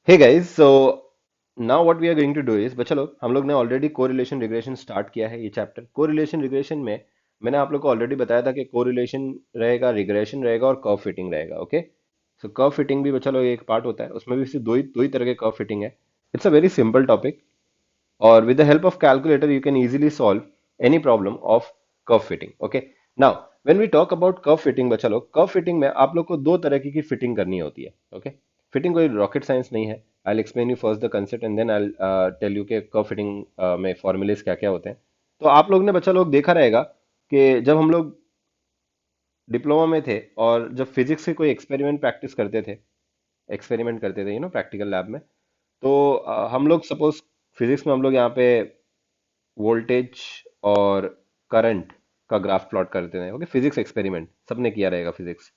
Hey guys, so now what we are going to do is, बच्चा लोग हम लोग ने ऑलरेडी कोरिलेशन रिग्रेशन स्टार्ट किया है। ये चैप्टर कोरिलेशन रिग्रेशन में मैंने आप लोग को ऑलरेडी बताया था कि कोरिलेशन रहेगा, रिग्रेशन रहेगा और कर्व फिटिंग रहेगा। ओके, सो कर्व फिटिंग भी बच्चा लोग एक पार्ट होता है, उसमें भी सिर्फ दो ही तरह के कर्व फिटिंग है। It's a very simple topic और with the help of calculator you can easily solve any problem of curve fitting. Okay, now when we talk about curve fitting, बच्चा लोग कर्व फिटिंग में आप लोग को दो तरह की फिटिंग करनी होती है। ओके, फिटिंग कोई रॉकेट साइंस नहीं है। I explain you first the concept and then I tell you के कर्व फिटिंग में फॉर्मूलेस क्या क्या होते हैं। तो आप लोग ने बच्चा लोग देखा रहेगा कि जब हम लोग डिप्लोमा में थे और जब फिजिक्स के कोई एक्सपेरिमेंट करते थे प्रैक्टिकल लैब में, तो हम लोग सपोज फिजिक्स में हम लोग यहाँ पे वोल्टेज और करंट का ग्राफ प्लॉट करते थे। ओके, फिजिक्स एक्सपेरिमेंट सबने किया रहेगा फिजिक्स।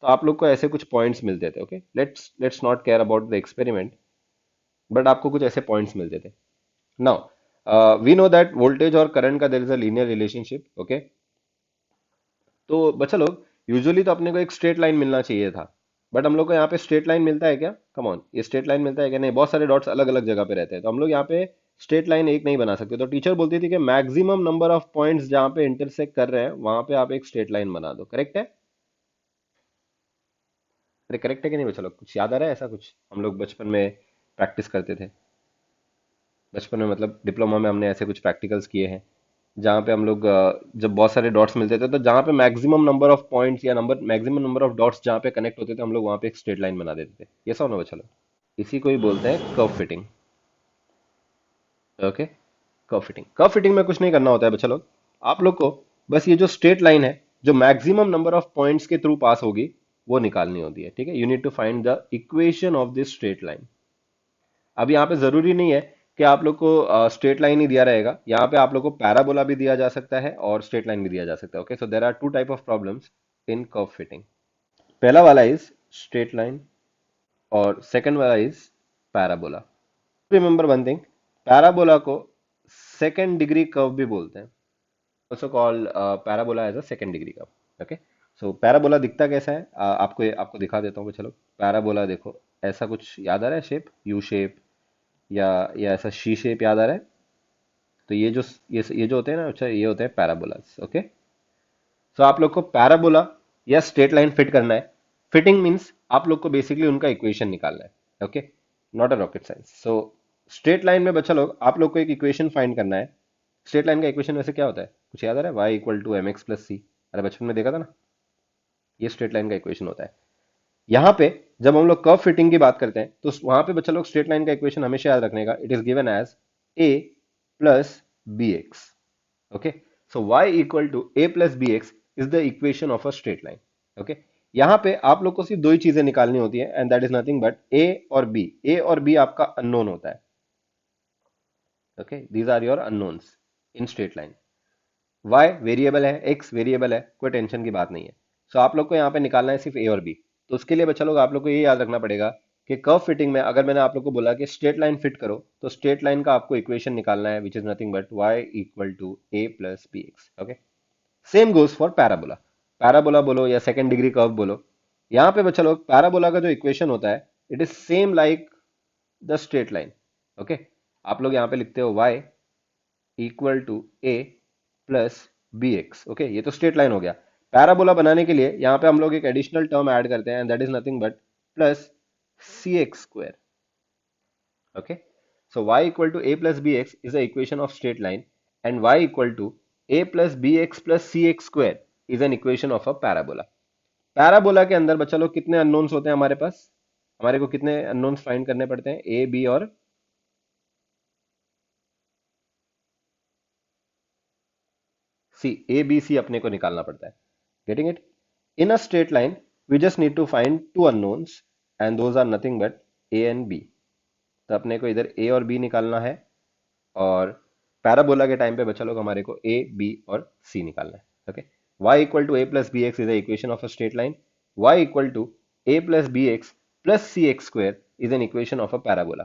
तो आप लोग को ऐसे कुछ पॉइंट्स मिलते थे। Okay, let's not care about the experiment, but आपको कुछ ऐसे पॉइंट्स मिलते थे। Now we know that voltage और करंट का there is a linear relationship. Okay, तो बच्चा लोग यूजुअली तो अपने को एक स्ट्रेट लाइन मिलना चाहिए था, बट हम लोग को यहाँ पे स्ट्रेट लाइन मिलता है क्या? कम ऑन, ये स्ट्रेट लाइन मिलता है क्या? नहीं, बहुत सारे डॉट्स अलग अलग जगह पे रहते हैं, तो हम लोग यहाँ पे स्ट्रेट लाइन एक नहीं बना सकते। तो टीचर बोलती थी कि मैक्सिमम नंबर ऑफ पॉइंट्स जहाँ पे इंटरसेक्ट कर रहे हैं वहां पे आप एक स्ट्रेट लाइन बना दो। करेक्ट है? अरे करेक्ट है कि नहीं बच्चा लोग? कुछ याद आ रहा है ऐसा? कुछ हम लोग बचपन में प्रैक्टिस करते थे, बचपन में मतलब डिप्लोमा में हमने ऐसे कुछ प्रैक्टिकल्स किए हैं जहाँ पे हम लोग जब बहुत सारे डॉट्स मिलते थे तो जहाँ पे मैक्सिमम नंबर ऑफ पॉइंट्स या मैक्सिमम नंबर ऑफ डॉट्स जहाँ पे कनेक्ट होते थे हम लोग वहाँ पे एक स्ट्रेट लाइन बना देते थे। ये सब ना बच्चा लोग, इसी को ही बोलते हैं curve fitting. Okay, curve fitting में कुछ नहीं करना होता है बच्चा लोग। आप लोग को बस ये जो स्ट्रेट लाइन है जो मैक्सिमम नंबर ऑफ पॉइंट्स के थ्रू पास होगी वो निकालनी होती है। ठीक है, you need to find the equation of this straight line. अब यहाँ पे जरूरी नहीं है कि आप लोग को स्ट्रेट लाइन ही दिया रहेगा, यहाँ पे आप लोग को पैराबोला भी दिया जा सकता है और स्ट्रेट लाइन भी दिया जा सकता है। Okay, so there are two type of problems in curve fitting. पहला वाला इज स्ट्रेट लाइन और सेकंड वाला is parabola. Remember one thing, parabola को सेकंड डिग्री कर्व भी बोलते हैं, also called parabola as a second degree curve. Okay, so parabola दिखता कैसा है? आपको आपको दिखा देता हूँ। चलो, पैराबोला देखो, ऐसा कुछ याद आ रहा है? शेप यू शेप या ऐसा शी शेप याद आ रहा है? तो ये जो होते हैं ना, अच्छा, ये होते हैं पैराबोलास। ओके, सो आप लोग को पैराबोला या स्ट्रेट लाइन फिट करना है। फिटिंग मींस आप लोग को बेसिकली उनका इक्वेशन निकालना है। Okay, not a rocket science. So straight line में बच्चा लोग आप लोग को एक इक्वेशन फाइंड करना है। स्ट्रेट लाइन का इक्वेशन वैसे क्या होता है? कुछ याद आ रहा है? Y equal to M X plus C. अरे बचपन में देखा था ना, ये स्ट्रेट लाइन का इक्वेशन होता है। यहाँ पे जब हम लोग कर्व फिटिंग की बात करते हैं तो वहां पे बच्चा लोग स्ट्रेट लाइन का इक्वेशन हमेशा याद रखने का, it is given as A plus B X. Okay, so y equal to A plus B x is the equation of a straight line. Okay, यहाँ पे आप लोग को सिर्फ दो ही चीजें निकालनी होती है and that is nothing but A और बी। ए और बी आपका अननोन होता है। Okay, these are your unknowns in straight line. y variable है, x वेरिएबल है, कोई टेंशन की बात नहीं है। सो आप लोग को यहाँ पे निकालना है सिर्फ a और b। तो उसके लिए बच्चा लोग आप लोग को ये याद रखना पड़ेगा कि कर्व फिटिंग में अगर मैंने आप लोग को बोला कि स्ट्रेट लाइन फिट करो तो स्ट्रेट लाइन का आपको इक्वेशन निकालना है which is nothing but y equal to A plus B X. Okay, same goes for parabola. Parabola बोलो या सेकंड डिग्री कर्व बोलो, यहाँ पे बच्चा लोग पैराबोला का जो इक्वेशन होता है it is same like the straight line. Okay, आप लोग यहाँ पे लिखते हो y equal to A plus B X. Okay, ये तो स्ट्रेट लाइन हो गया। पैराबोला बनाने के लिए यहाँ पे हम लोग एक एडिशनल टर्म ऐड करते हैं and that is nothing but plus C x square. Okay, so y equal to a plus bx is the equation of straight line and y equal to a plus bx plus cx square is an equation of a parabola. Parabola के अंदर बच्चा लोग कितने unknowns होते हैं हमारे पास? हमारे को कितने अननोन्स फाइंड करने पड़ते हैं? ए बी और सी। ए बी सी अपने को निकालना पड़ता है। Getting it? In a straight line we just need to find two unknowns and those are nothing but A and B. तो अपने को इधर ए और बी निकालना है और पैराबोला के टाइम पे बच्चा लोग हमारे को ए बी और सी निकालना है। Okay, y equal to A plus B x is the equation of a straight line. y equal to A plus B x plus C x square is an equation of a parabola.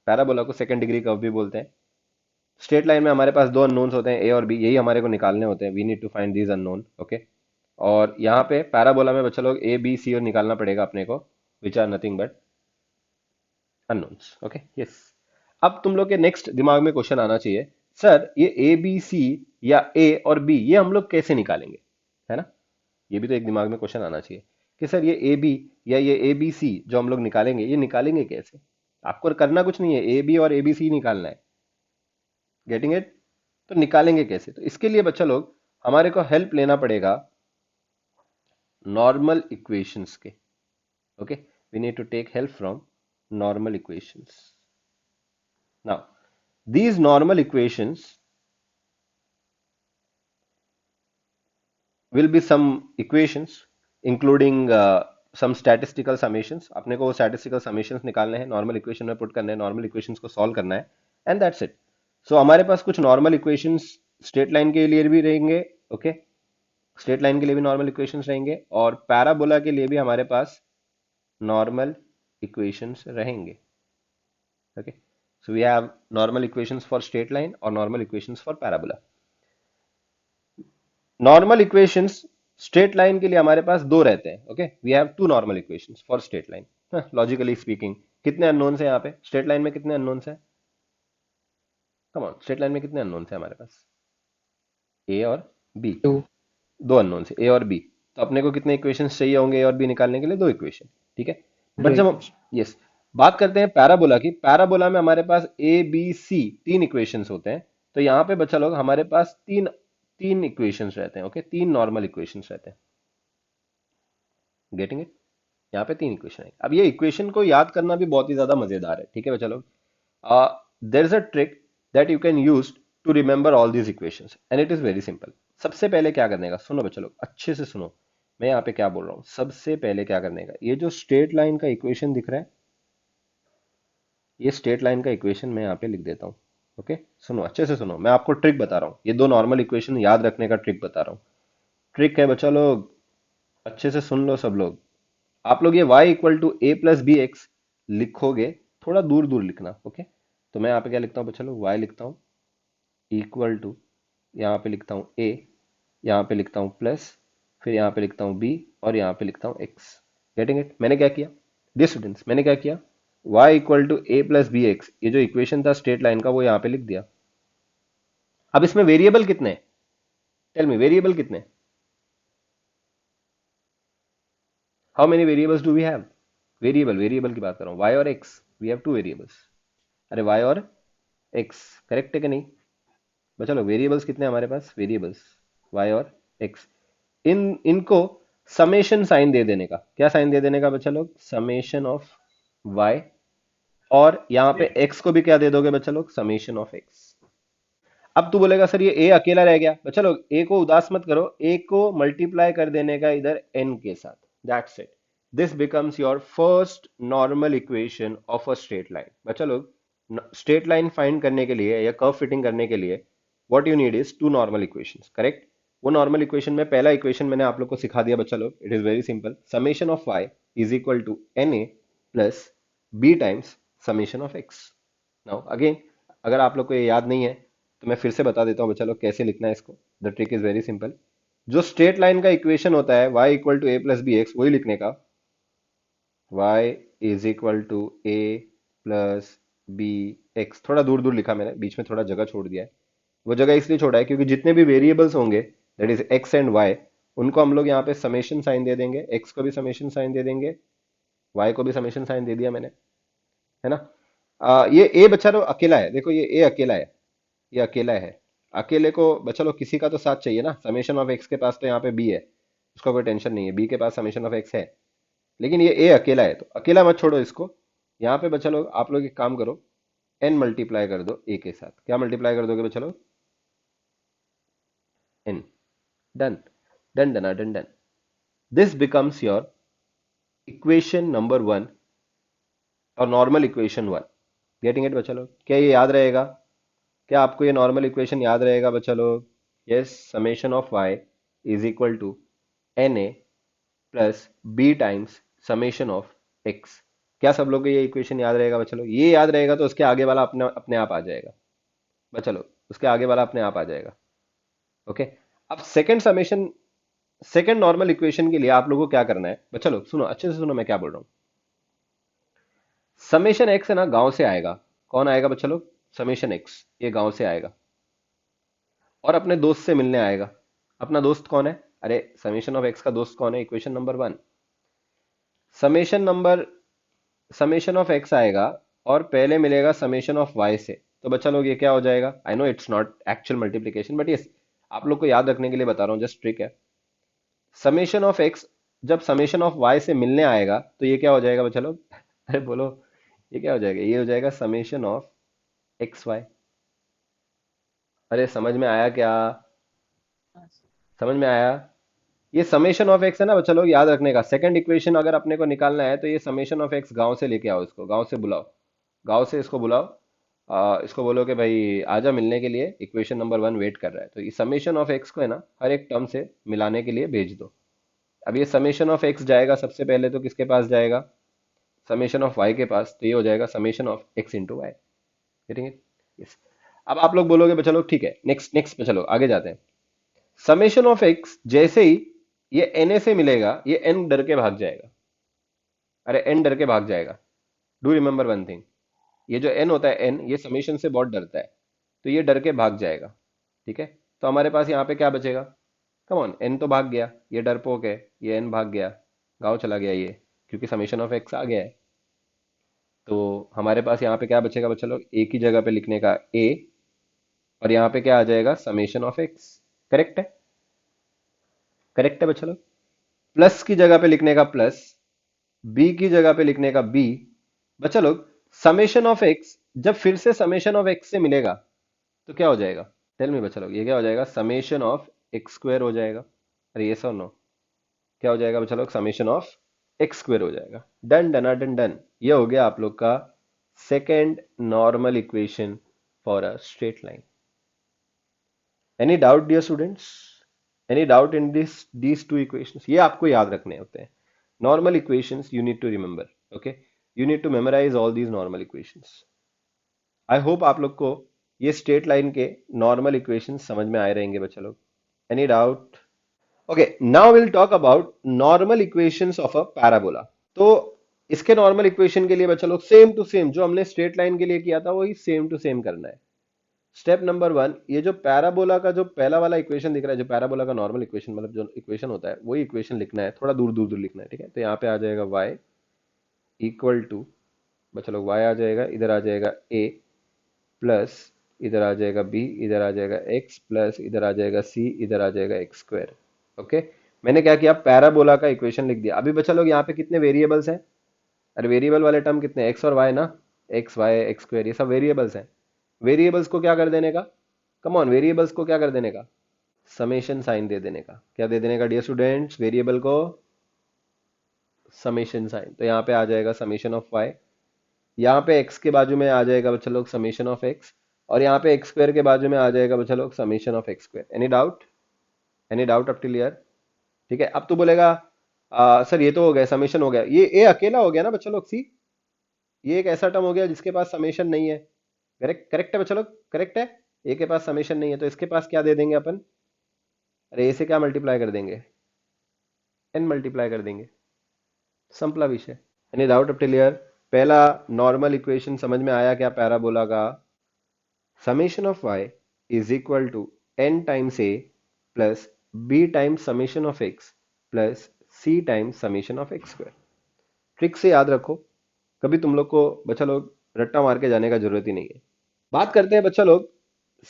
Parabola को second degree curve भी बोलते हैं। Straight line में हमारे पास दो unknowns होते हैं, ए और बी, यही हमारे को निकालने होते हैं। We need to find these unknown. Okay, और यहाँ पे पैराबोला में बच्चा लोग ए बी सी और निकालना पड़ेगा अपने को, which are nothing but unknowns. Okay, yes. अब तुम लोग के नेक्स्ट दिमाग में क्वेश्चन आना चाहिए, सर ये ए बी सी या ए और बी ये हम लोग कैसे निकालेंगे, है ना। ये भी तो एक दिमाग में क्वेश्चन आना चाहिए कि सर ये ए बी या ये ए बी सी जो हम लोग निकालेंगे ये निकालेंगे कैसे। आपको करना कुछ नहीं है, ए बी और ए बी सी निकालना है। Getting it. तो निकालेंगे कैसे, तो इसके लिए बच्चा लोग हमारे को हेल्प लेना पड़ेगा नॉर्मल इक्वेशंस के। Okay, we need to take help from normal equations. Now these normal equations will be some equations including some statistical summations। अपने को वो statistical summations निकालने हैं, नॉर्मल इक्वेशन में पुट करने हैं, नॉर्मल इक्वेशंस को सॉल्व करना है, एंड दैट्स इट। सो हमारे पास कुछ नॉर्मल इक्वेशंस स्ट्रेट लाइन के लिए भी रहेंगे। ओके, स्ट्रेट लाइन के लिए भी नॉर्मल इक्वेशंस रहेंगे और पैराबोला के लिए भी हमारे पास नॉर्मल इक्वेशंस रहेंगे। Okay, so we have normal equations for straight line और normal equations for parabola. Normal equations straight line के लिए हमारे पास दो रहते हैं। Okay, we have two normal equations for straight line. Logically speaking कितने अननोन्स हैं यहाँ पे स्ट्रेट लाइन में, कितने अननोन्स हैं, कम ऑन, स्ट्रेट लाइन में कितने अननोन्स हैं हमारे पास, ए और बी। टू। दो अननोन्स है ए और बी, तो अपने को कितने इक्वेशंस चाहिए होंगे ए और बी निकालने के लिए, दो इक्वेशन। ठीक है, दो बट जब हम, इक्वेशन। यस, बात करते हैं पैराबोला की, पैराबोला में हमारे पास ए बी सी तीन इक्वेशंस होते हैं। तो यहाँ पे बच्चा लोग हमारे पास तीन तीन इक्वेशंस रहते हैं। ओके, तीन नॉर्मल इक्वेशंस रहते हैं। Getting it. यहाँ पे तीन इक्वेशन है। अब ये इक्वेशन को याद करना भी बहुत ही ज्यादा मजेदार है। ठीक है बच्चा लोग, there is a trick that you can use to remember all these equations and it is very simple. सबसे पहले क्या करने का, सुनो बच्चा लोग अच्छे से सुनो, मैं यहाँ पे क्या बोल रहा हूँ। सबसे पहले क्या करने का, ये जो स्ट्रेट लाइन का इक्वेशन दिख रहा है, ये स्ट्रेट लाइन का इक्वेशन मैं यहाँ पे लिख देता हूँ। ओके, सुनो अच्छे से सुनो, मैं आपको ट्रिक बता रहा हूँ, ये दो नॉर्मल इक्वेशन याद रखने का ट्रिक बता रहा हूँ। ट्रिक है बच्चा लोग, अच्छे से सुन लो सब लोग। आप लोग ये y equal to A plus B x लिखोगे, थोड़ा दूर दूर लिखना। ओके, तो मैं यहाँ पे क्या लिखता हूँ बच्चा लोग, y लिखता हूँ इक्वल टू, यहाँ पे लिखता हूँ a, यहाँ पे लिखता हूँ प्लस, फिर यहाँ पे लिखता हूँ b और यहाँ पे लिखता हूँ x। Getting it. मैंने क्या किया, डियर स्टूडेंट्स, मैंने क्या किया, y equal to A plus B x, ये जो इक्वेशन था स्ट्रेट लाइन का वो यहाँ पे लिख दिया। अब इसमें वेरिएबल कितने हैं, टेल मी वेरिएबल कितने, how many variables do we have, variable, variable की बात कर रहा हूँ, y और x, we have two variables. अरे y और x, करेक्ट है कि नहीं। बचा लो वेरिएबल्स कितने हैं हमारे पास, वेरिएबल्स y और x, इन इनको समेशन साइन दे देने का, क्या साइन दे देने का बच्चा लोग, समेशन ऑफ y, और यहाँ पे x को भी क्या दे दोगे बच्चा लोग, समेशन ऑफ x। अब तू बोलेगा सर ये a अकेला रह गया, बच्चा लोग a को उदास मत करो, a को मल्टीप्लाई कर देने का इधर n के साथ, that's it. This becomes your first normal equation of a straight line. बच्चा लोग स्ट्रेट लाइन फाइंड करने के लिए या कर्व फिटिंग करने के लिए what you need is to normal equations, correct. वो नॉर्मल इक्वेशन में पहला इक्वेशन मैंने आप लोग को सिखा दिया बच्चा लोग, it is very simple, summation of y is equal to n a plus b times summation of x। Now again, अगर आप लोग को ये याद नहीं है तो मैं फिर से बता देता हूँ बच्चा लोग कैसे लिखना है इसको। The trick is very simple, जो स्ट्रेट लाइन का इक्वेशन होता है y equal to A plus B x, वही लिखने का, y is equal to A plus B x. थोड़ा दूर दूर लिखा मैंने, बीच में थोड़ा जगह छोड़ दिया है। वो जगह इसलिए छोड़ा है क्योंकि जितने भी वेरिएबल्स होंगे that is x and y, उनको हम लोग यहाँ पे समेशन साइन दे देंगे, एक्स को भी समेशन साइन दे देंगे, वाई को भी समेशन साइन दे दिया मैंने, है ना। ये ए बच्चा लो अकेला है, देखो ये ए अकेला है, ये अकेला है। अकेले को बच्चा लो किसी का तो साथ चाहिए ना, समेशन ऑफ एक्स के पास तो यहाँ पे बी है, उसका कोई टेंशन नहीं है, बी के पास समेशन ऑफ एक्स है, लेकिन ये ए अकेला है, तो अकेला मत छोड़ो इसको। यहाँ पे बच्चा लोग आप लोग एक काम करो, एन मल्टीप्लाई कर दो ए के साथ, क्या मल्टीप्लाई कर दोगे बच्चा लोग, N. Done, done done done done. This becomes your equation number one और normal equation one. Getting it बच्चा लोग, क्या ये याद रहेगा, क्या आपको ये नॉर्मल इक्वेशन याद रहेगा बच्चा लोग, yes, summation of y is equal to n a plus b times summation of x. क्या सब लोग को ये इक्वेशन याद रहेगा बच्चा लोग, ये याद रहेगा तो उसके आगे वाला अपने अपने आप आ जाएगा बच्चा लोग, उसके आगे वाला अपने आप आ जाएगा। ओके, अब second summation, second normal equation के लिए आप लोगों को क्या करना है बच्चा लोग, सुनो अच्छे से सुनो मैं क्या बोल रहा हूँ। समेशन एक्स है ना, गांव से आएगा। कौन आएगा बच्चा लोग? समेशन एक्स, ये गांव से आएगा और अपने दोस्त से मिलने आएगा। अपना दोस्त कौन है? अरे समेशन ऑफ एक्स का दोस्त कौन है? Equation number one. Summation number summation of x आएगा और पहले मिलेगा समेशन ऑफ वाई से। तो बच्चा लोग ये क्या हो जाएगा? I know it's not actual multiplication, but yes, आप लोग को याद रखने के लिए बता रहा हूँ, जस्ट ट्रिक है। समेशन ऑफ एक्स जब समेशन ऑफ वाई से मिलने आएगा तो ये क्या हो जाएगा बच्चा लोग? अरे बोलो, ये क्या हो जाएगा? ये हो जाएगा समेशन ऑफ एक्स वाई। अरे समझ में आया क्या? समझ में आया? ये समेशन ऑफ एक्स है ना बच्चा लोग, याद रखने का। सेकंड इक्वेशन अगर अपने को निकालना है तो ये समेशन ऑफ एक्स गांव से लेके आओ, इसको गांव से बुलाओ। गांव से इसको बुलाओ। इसको बोलो कि भाई आजा मिलने के लिए, इक्वेशन नंबर वन वेट कर रहा है। तो ये समेशन ऑफ एक्स को है ना हर एक टर्म से मिलाने के लिए भेज दो। अब ये समेशन ऑफ एक्स जाएगा सबसे पहले तो किसके पास जाएगा? समेशन ऑफ वाई के पास। तो ये हो जाएगा summation of x into y. Getting it? Yes. अब आप लोग बोलोगे बच्चा लोग ठीक है, नेक्स्ट नेक्स्ट पे चलो आगे जाते हैं। समेशन ऑफ एक्स जैसे ही ये एन से मिलेगा, ये एन डर के भाग जाएगा। अरे एन डर के भाग जाएगा। डू रिमेंबर वन थिंग, ये जो एन होता है, एन ये समेशन से बहुत डरता है, तो ये डर के भाग जाएगा। ठीक है, तो हमारे पास यहाँ पे क्या बचेगा? कम ऑन, एन तो भाग गया, ये डरपोक है, ये एन भाग गया, गाँव चला गया ये, क्योंकि समेशन ऑफ एक्स आ गया है। तो हमारे पास यहाँ पे क्या बचेगा बच्चा लोग? एक ही जगह पे लिखने का ए, और यहाँ पे क्या आ जाएगा? Summation of x. करेक्ट है? करेक्ट है बच्चा लोग? प्लस की जगह पे लिखने का प्लस, बी की जगह पे लिखने का बी। बच्चा लोग, समेशन ऑफ एक्स जब फिर से समेशन ऑफ एक्स से मिलेगा तो क्या हो जाएगा? टेल मी बच्चा लोग, ये क्या हो जाएगा? समेशन ऑफ एक्स स्क्वायर हो जाएगा। अरे ये सो नो, क्या हो जाएगा बच्चा लोग? समेशन ऑफ एक्स स्क्वायर हो जाएगा। Done done done done. ये हो गया आप लोग का second normal equation for a straight line. Any doubt dear students? Any doubt in these two equations? ये आपको याद रखने होते हैं। Normal equations you need to remember. Okay, you need to memorise all these normal equations. I hope आप लोग को ये स्ट्रेट लाइन के नॉर्मल इक्वेशंस समझ में आए रहेंगे बच्चा लोग। Any doubt? Okay, now will talk about normal equations of a parabola. तो इसके नॉर्मल इक्वेशन के लिए बच्चा लोग सेम टू सेम जो हमने स्ट्रेट लाइन के लिए किया था वही सेम टू सेम करना है। स्टेप नंबर वन, ये जो पैराबोला का जो पहला वाला इक्वेशन दिख रहा है, जो पैराबोला का नॉर्मल इक्वेशन मतलब जो इक्वेशन होता है, वही इक्वेशन लिखना है। थोड़ा दूर दूर दूर लिखना है, ठीक है? तो यहाँ पे आ जाएगा y इक्वल टू, बच्चा लोग y आ जाएगा, इधर आ जाएगा a प्लस, इधर आ जाएगा b, इधर आ जाएगा x प्लस, इधर आ जाएगा c, इधर आ जाएगा एक्स स्क्वायर। ओके, मैंने क्या किया? पैराबोला का इक्वेशन लिख दिया। अभी बच्चा लोग यहाँ पे कितने वेरिएबल्स हैं? अरे वेरिएबल वाले टर्म कितने? एक्स और वाई ना, एक्स वाई एक्स स्क्वायर, ये सब वेरिएबल्स हैं। वेरिएबल्स को क्या कर देने का? कम ऑन, वेरिएबल्स को क्या कर देने का? समेशन साइन दे देने का। क्या दे देने का डियर स्टूडेंट्स? वेरिएबल को समेशन साइन। तो यहाँ पे आ जाएगा समेशन ऑफ वाई, यहाँ पे एक्स के बाजू में आ जाएगा बच्चा लोग समेशन ऑफ एक्स, और यहाँ पे एक्स स्क्वायर के बाजू में आ जाएगा बच्चा लोग summation of x square. Any doubt? Any doubt up till here? ठीक है, अब तो बोलेगा सर ये तो हो गया, समेशन हो गया, ये ए अकेला हो गया ना बच्चा लोग। सी, ये एक ऐसा टर्म हो गया जिसके पास समेशन नहीं है। करेक्ट? करेक्ट है बच्चा लोग? करेक्ट है। ए के पास समेशन नहीं है तो इसके पास क्या दे देंगे अपन? अरे ए से क्या मल्टीप्लाई कर देंगे? एन मल्टीप्लाई कर देंगे। संपला विषय। Any doubt up till here? पहला नॉर्मल इक्वेशन समझ में आया क्या पैराबोला का? Summation of y is equal to n times a plus b times summation of x plus c times summation of x square. Trick से याद रखो, कभी तुम लोग को बच्चा लोग रट्टा मार के जाने का जरूरत ही नहीं है। बात करते हैं बच्चा लोग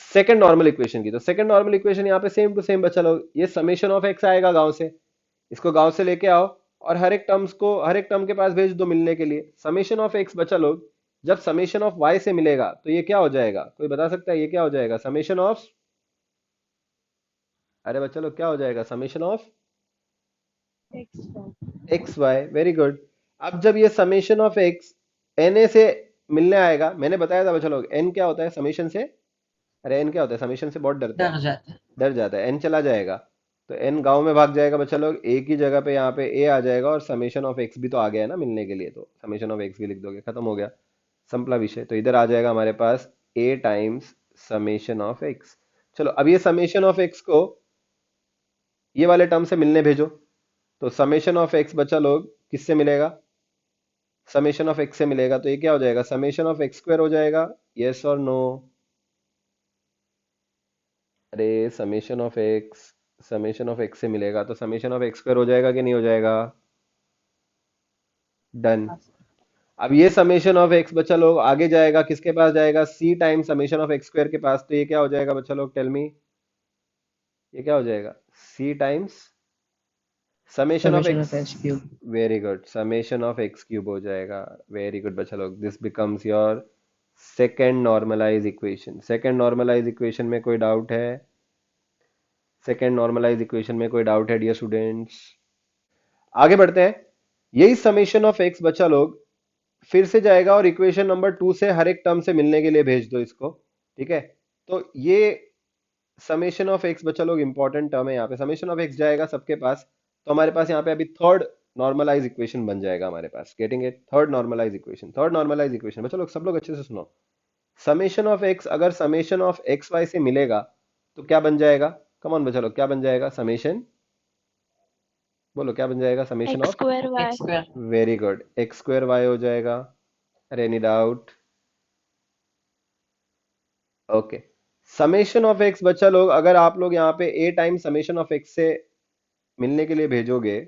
सेकंड नॉर्मल इक्वेशन की। तो सेकंड नॉर्मल इक्वेशन यहाँ पे सेम टू सेम बच्चा लोग, ये समेशन ऑफ एक्स आएगा गांव से, इसको गांव से लेके आओ और हर एक टर्म्स को हर एक टर्म के पास भेज दो मिलने के लिए। समेशन ऑफ एक्स बच्चा लोग जब समेशन ऑफ वाई से मिलेगा तो ये क्या हो जाएगा? कोई बता सकता है ये क्या हो जाएगा? समेशन ऑफ, अरे बच्चा लोग क्या हो जाएगा? Summation of x y. Very good. अब जब ये summation of x n a से मिलने आएगा, मैंने बताया था बच्चा लोग एन क्या होता है समेशन से? अरे एन क्या होता है? समेशन से बहुत डरता है, डर जाता है। डर जाता है। एन चला जाएगा तो एन गांव में भाग जाएगा बच्चा लोग, एक ही जगह पे यहाँ पे ए आ जाएगा और समेशन ऑफ एक्स भी तो आ गया है ना मिलने के लिए, तो समेशन ऑफ एक्स भी लिख दोगे, खत्म हो गया, संपला विषय। तो इधर आ जाएगा हमारे पास ए टाइम्स समेशन ऑफ एक्स। चलो अब ये समेशन ऑफ एक्स को ये वाले टर्म से मिलने भेजो। तो समेशन ऑफ एक्स बच्चा लोग किससे मिलेगा? समेशन ऑफ एक्स से मिलेगा, तो ये क्या हो जाएगा, समेशन ऑफ एक्स स्क्वायर हो जाएगा, यस और नो। अरे समेशन ऑफ एक्स से मिलेगा तो समेशन ऑफ एक्स स्क्वायर हो जाएगा कि नहीं हो जाएगा? डन। हाँ सर। अब ये समेशन ऑफ एक्स बच्चा लोग आगे जाएगा, किसके पास जाएगा, C time summation of x square के पास, तो ये क्या हो जाएगा बच्चा लोग, टेल मी, ये क्या हो जाएगा, C times summation of summation x. Of H cube. Very good, summation of x cube हो जाएगा। वेरी गुड बच्चा लोग, this becomes your second normalize equation. Second normalize equation में कोई डाउट है? सेकेंड नॉर्मलाइज इक्वेशन में कोई डाउट है डियर स्टूडेंट्स? आगे बढ़ते हैं। यही समेशन ऑफ एक्स बच्चा लोग फिर से जाएगा और इक्वेशन नंबर 2 से हर एक टर्म से मिलने के लिए भेज दो इसको। ठीक है, तो ये समेशन ऑफ एक्स बच्चा लोग इंपॉर्टेंट टर्म है, यहाँ पे समेशन ऑफ एक्स जाएगा सबके पास, तो हमारे पास यहाँ पे अभी थर्ड नॉर्मलाइज इक्वेशन बन जाएगा हमारे पास। Getting it? Third normalize equation, third normalize equation बच्चा लोग, सब लोग अच्छे से सुनो। समेशन ऑफ एक्स अगर समेशन ऑफ एक्स वाई से मिलेगा तो क्या बन जाएगा? कम ऑन बच्चा लोग, क्या बन जाएगा समेशन? बोलो क्या बन जाएगा summation x of? Square y. X square. Very good, x square y हो जाएगा। अरे any doubt? Okay, summation of x बच्चा लोग अगर आप लोग यहाँ पे a time summation of x से मिलने के लिए भेजोगे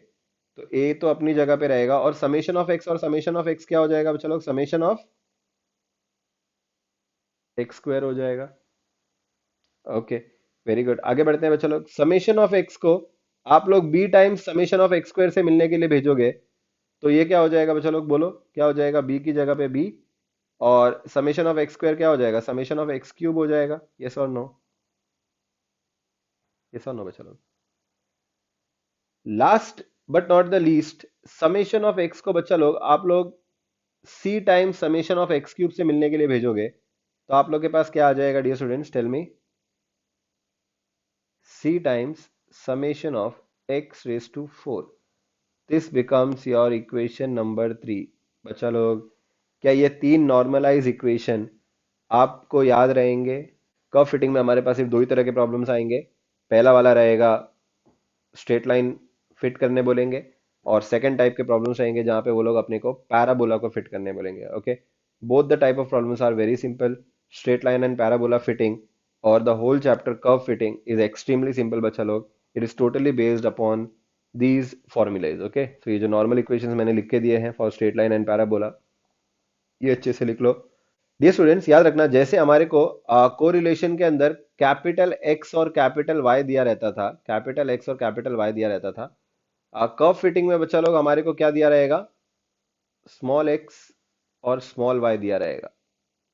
तो ए तो अपनी जगह पे रहेगा, और समेशन ऑफ एक्स और समेशन ऑफ एक्स क्या हो जाएगा बच्चा लोग, समेशन ऑफ एक्स स्क्वायर हो जाएगा। ओके, वेरी गुड, आगे बढ़ते हैं बच्चा लोग। समेशन ऑफ एक्स को आप लोग b times summation of x square से मिलने के लिए भेजोगे तो ये क्या हो जाएगा बच्चा लोग, बोलो क्या हो जाएगा, बी की जगह पे बी, और समेशन ऑफ एक्स स्क्वायर क्या हो जाएगा, समेशन ऑफ एक्स क्यूब हो जाएगा। यस और नो? यस और नो बच्चा लोग? Last but not the least, summation of X को बच्चा लोग आप लोग C times summation of x cube से मिलने के लिए भेजोगे तो आप लोग के पास क्या आ जाएगा dear students, tell me, c times summation of x raise to 4। This becomes your equation number 3। बच्चा लोग, क्या ये तीन नॉर्मलाइज इक्वेशन आपको याद रहेंगे? कर्व फिटिंग में हमारे पास सिर्फ दो ही तरह के प्रॉब्लम्स आएंगे। पहला वाला रहेगा स्ट्रेट लाइन फिट करने बोलेंगे, और सेकंड टाइप के प्रॉब्लम्स रहेंगे जहां पे वो लोग अपने को पैराबोला को फिट करने बोलेंगे। Okay, both the type of problems are very simple. Straight line and parabola fitting और the whole chapter curve fitting is extremely simple बच्चा लोग। It is totally based upon these formulas. Okay, तो ये जो normal equations मैंने लिख के दिए हैं for straight line and parabola, ये अच्छे से लिख लो। डियर स्टूडेंट्स याद रखना, जैसे हमारे को कोरिलेशन के अंदर कैपिटल एक्स और कैपिटल वाई दिया रहता था, कैपिटल एक्स और कैपिटल वाई दिया रहता था, कर्व फिटिंग में बच्चा लोग हमारे को क्या दिया रहेगा, स्मॉल एक्स और स्मॉल वाई दिया रहेगा।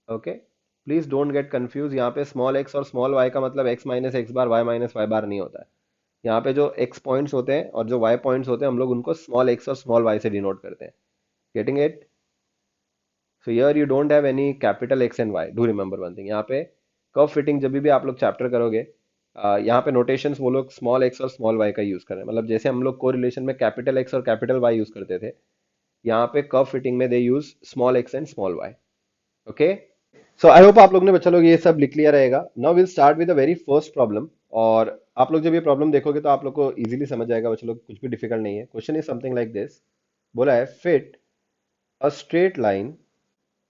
Okay, please don't get confuse, यहाँ पे स्मॉल एक्स और स्मॉल वाई का मतलब एक्स माइनस एक्स बार वाई माइनस वाई बार नहीं होता है। यहाँ पे जो एक्स पॉइंट्स होते हैं और जो वाई पॉइंट्स होते हैं हम लोग उनको स्मॉल एक्स और स्मॉल वाई से डिनोट करते हैं। Getting it? So here you don't have any capital x and y. Do remember one thing, यहाँ पे कर्व फिटिंग जब भी आप लोग चैप्टर करोगे, यहाँ पे नोटेशंस वो लोग स्मॉल एक्स और स्मॉल वाई का यूज कर रहे हैं, मतलब जैसे हम लोग कोरिलेशन में कैपिटल एक्स और कैपिटल वाई यूज करते थे, यहाँ पे कर्व फिटिंग में they use small x and small y. Okay, so I hope आप लोग ने बच्चा लोग ये सब लिख लिया रहेगा। Now will start with the very first problem, और आप लोग जब ये प्रॉब्लम देखोगे तो आप लोग को इजीली समझ जाएगा बच्चा लोग, कुछ भी डिफिकल्ट नहीं है। Question is something like this. बोला है fit a straight line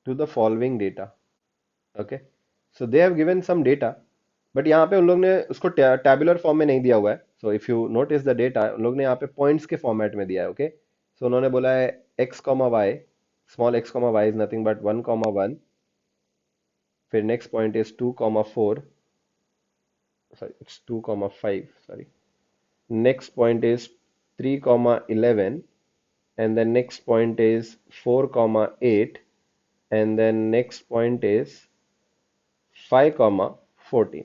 to the following data. Okay, so they have given some data, but यहाँ पे उन लोग ने उसको टैबुलर फॉर्म में नहीं दिया हुआ है। So if you notice the data, उन लोग ने यहाँ पे पॉइंट्स के फॉर्मेट में दिया है। ओके, सो उन्होंने बोला है x comma y, small x comma y is nothing but 1 comma 1, फिर next point is 2 comma 4, sorry it's 2 comma 5, sorry, next point is 3 comma 11, and then next point is 4 comma 8, and then next point is 5 comma 14।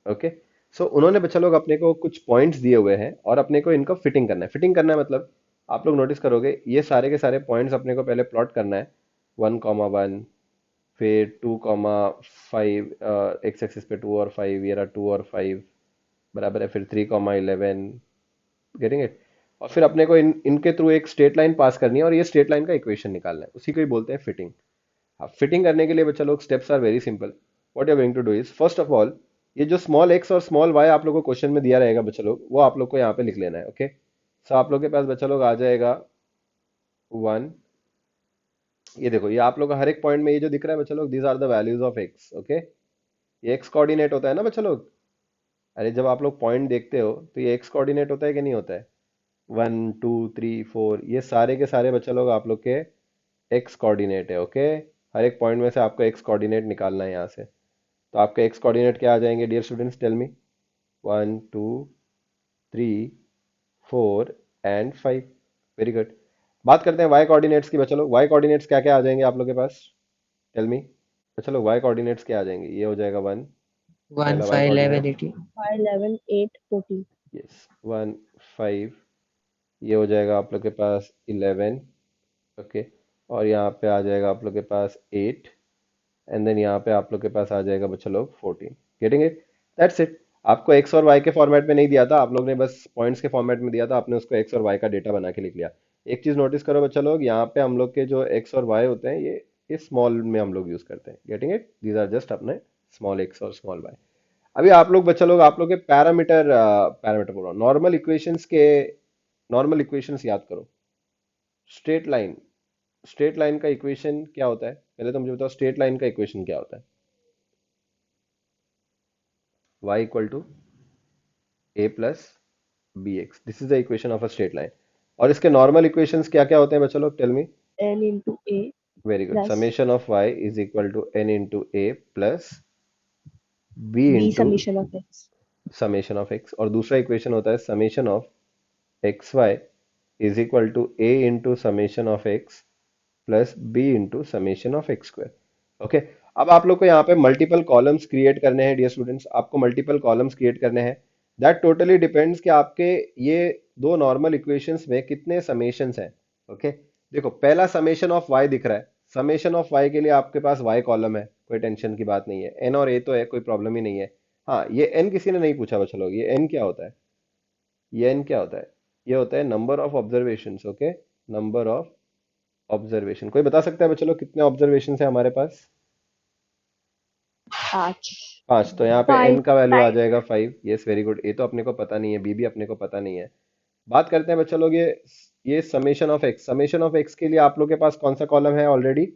Okay, सो उन्होंने बच्चा लोग अपने को कुछ points दिए हुए हैं और अपने को इनको फिटिंग करना है। फिटिंग करना है मतलब आप लोग नोटिस करोगे ये सारे के सारे पॉइंट्स अपने को पहले प्लॉट करना है। 1 कॉमा 1, फिर 2 कॉमा 5, एक्स एक्सिस पे 2 और 5, ये रहा 2 और 5 बराबर है, फिर 3 कॉमा 11। Getting it? और फिर अपने को इनके थ्रू एक स्ट्रेट लाइन पास करनी है और ये स्ट्रेट लाइन का इक्वेशन निकालना है, उसी को ही बोलते हैं फिटिंग। हाँ, फिटिंग करने के लिए बच्चा लोग steps are very simple. What you are going to do is, first of all ये जो स्मॉल एक्स और स्मॉल वाई आप लोग को क्वेश्चन में दिया रहेगा बच्चा लोग, वो आप लोग को यहाँ पे लिख लेना है। ओके, सो आप लोग के पास बच्चा लोग आ जाएगा 1, ये देखो, ये आप लोग का हर एक पॉइंट में ये जो दिख रहा है बच्चा लोग, these are the values of x. Okay, ये एक्स कोऑर्डिनेट होता है ना बच्चा लोग। अरे जब आप लोग पॉइंट देखते हो तो ये एक्स कोऑर्डिनेट होता है कि नहीं होता है? 1 2 3 4, ये सारे के सारे बच्चा लोग आप लोग के एक्स कोऑर्डिनेट है। ओके, हर एक पॉइंट में से आपको एक्स कोऑर्डिनेट निकालना है यहाँ से। तो आपके एक्स कोऑर्डिनेट क्या आ जाएंगे dear students, tell me. 1 2 3 4 and 5। Very good. बात करते हैं वाई कोऑर्डिनेट्स की बच्चा लोग। वाई कोऑर्डिनेट्स क्या क्या आ जाएंगे आप लोग के पास, टेल मी। बच्चा लोग वाई कोऑर्डिनेट्स क्या आ जाएंगे? ये हो जाएगा 1, वन पहला वाई फाइव कोऑर्डिनेट। 11 80। 5, 11, 8, 14. यस, 1 5। ये हो जाएगा आप लोग के पास 11। ओके, और यहाँ पे आ जाएगा आप लोग के पास 8, एंड देन यहाँ पे आप लोग के पास आ जाएगा बच्चा लोग 14। Getting it? That's it. आपको एक्स और वाई के फॉर्मेट में नहीं दिया था, आप लोग ने बस पॉइंट्स के फॉर्मेट में दिया था, आपने उसको एक्स और वाई का डेटा बना के लिख लिया। एक चीज नोटिस करो बच्चा लोग, यहाँ पे हम लोग के जो एक्स और वाई होते हैं ये स्मॉल में हम लोग यूज करते हैं। Getting it? These are just अपने स्मॉल एक्स और स्मॉल वाई। अभी आप लोग बच्चा लोग, आप लोग के पैरामीटर पैरामीटर बोल रहा हूँ, नॉर्मल इक्वेशंस के नॉर्मल इक्वेशंस याद करो। स्ट्रेट लाइन, स्ट्रेट लाइन का इक्वेशन क्या होता है? पहले तो मुझे बताओ, स्ट्रेट लाइन का इक्वेशन क्या होता है? y equal to A plus B x, this is the equation of a straight line. और इसके नॉर्मल इक्वेशंस क्या क्या होते हैं बच्चा लोग, tell me. N into A very good, plus summation of y is equal to n into a plus b B into summation of X. Summation of x। और दूसरा इक्वेशन होता है summation of x y is equal to a into summation of x plus b into summation of x square. Okay, अब आप लोग को यहाँ पे मल्टीपल कॉलम्स क्रिएट करने हैं डियर स्टूडेंट्स, आपको मल्टीपल कॉलम्स क्रिएट करने हैं। दैट टोटली डिपेंड्स कि आपके ये दो नॉर्मल इक्वेशंस में कितने समेशंस हैं। ओके, देखो पहला समेशन ऑफ वाई दिख रहा है, समेशन ऑफ वाई के लिए आपके पास वाई कॉलम है, कोई टेंशन की बात नहीं है। एन और ए तो है, कोई प्रॉब्लम ही नहीं है। हाँ, ये एन किसी ने नहीं पूछा बच्चा लोग, ये एन क्या होता है? ये एन क्या होता है? ये होता है number of observations. Okay, number of observation. कोई बता सकता है बच्चों लोग कितने ऑब्जर्वेशन है हमारे पास? 5. 5। तो यहाँ पे Five. n का वैल्यू आ जाएगा 5। Yes, very good. ए तो अपने को पता नहीं है, बी भी अपने को पता नहीं है। बात करते हैं बच्चों लोग, ये summation of x, summation of x के लिए आप लोग के पास कौन सा कॉलम है ऑलरेडी?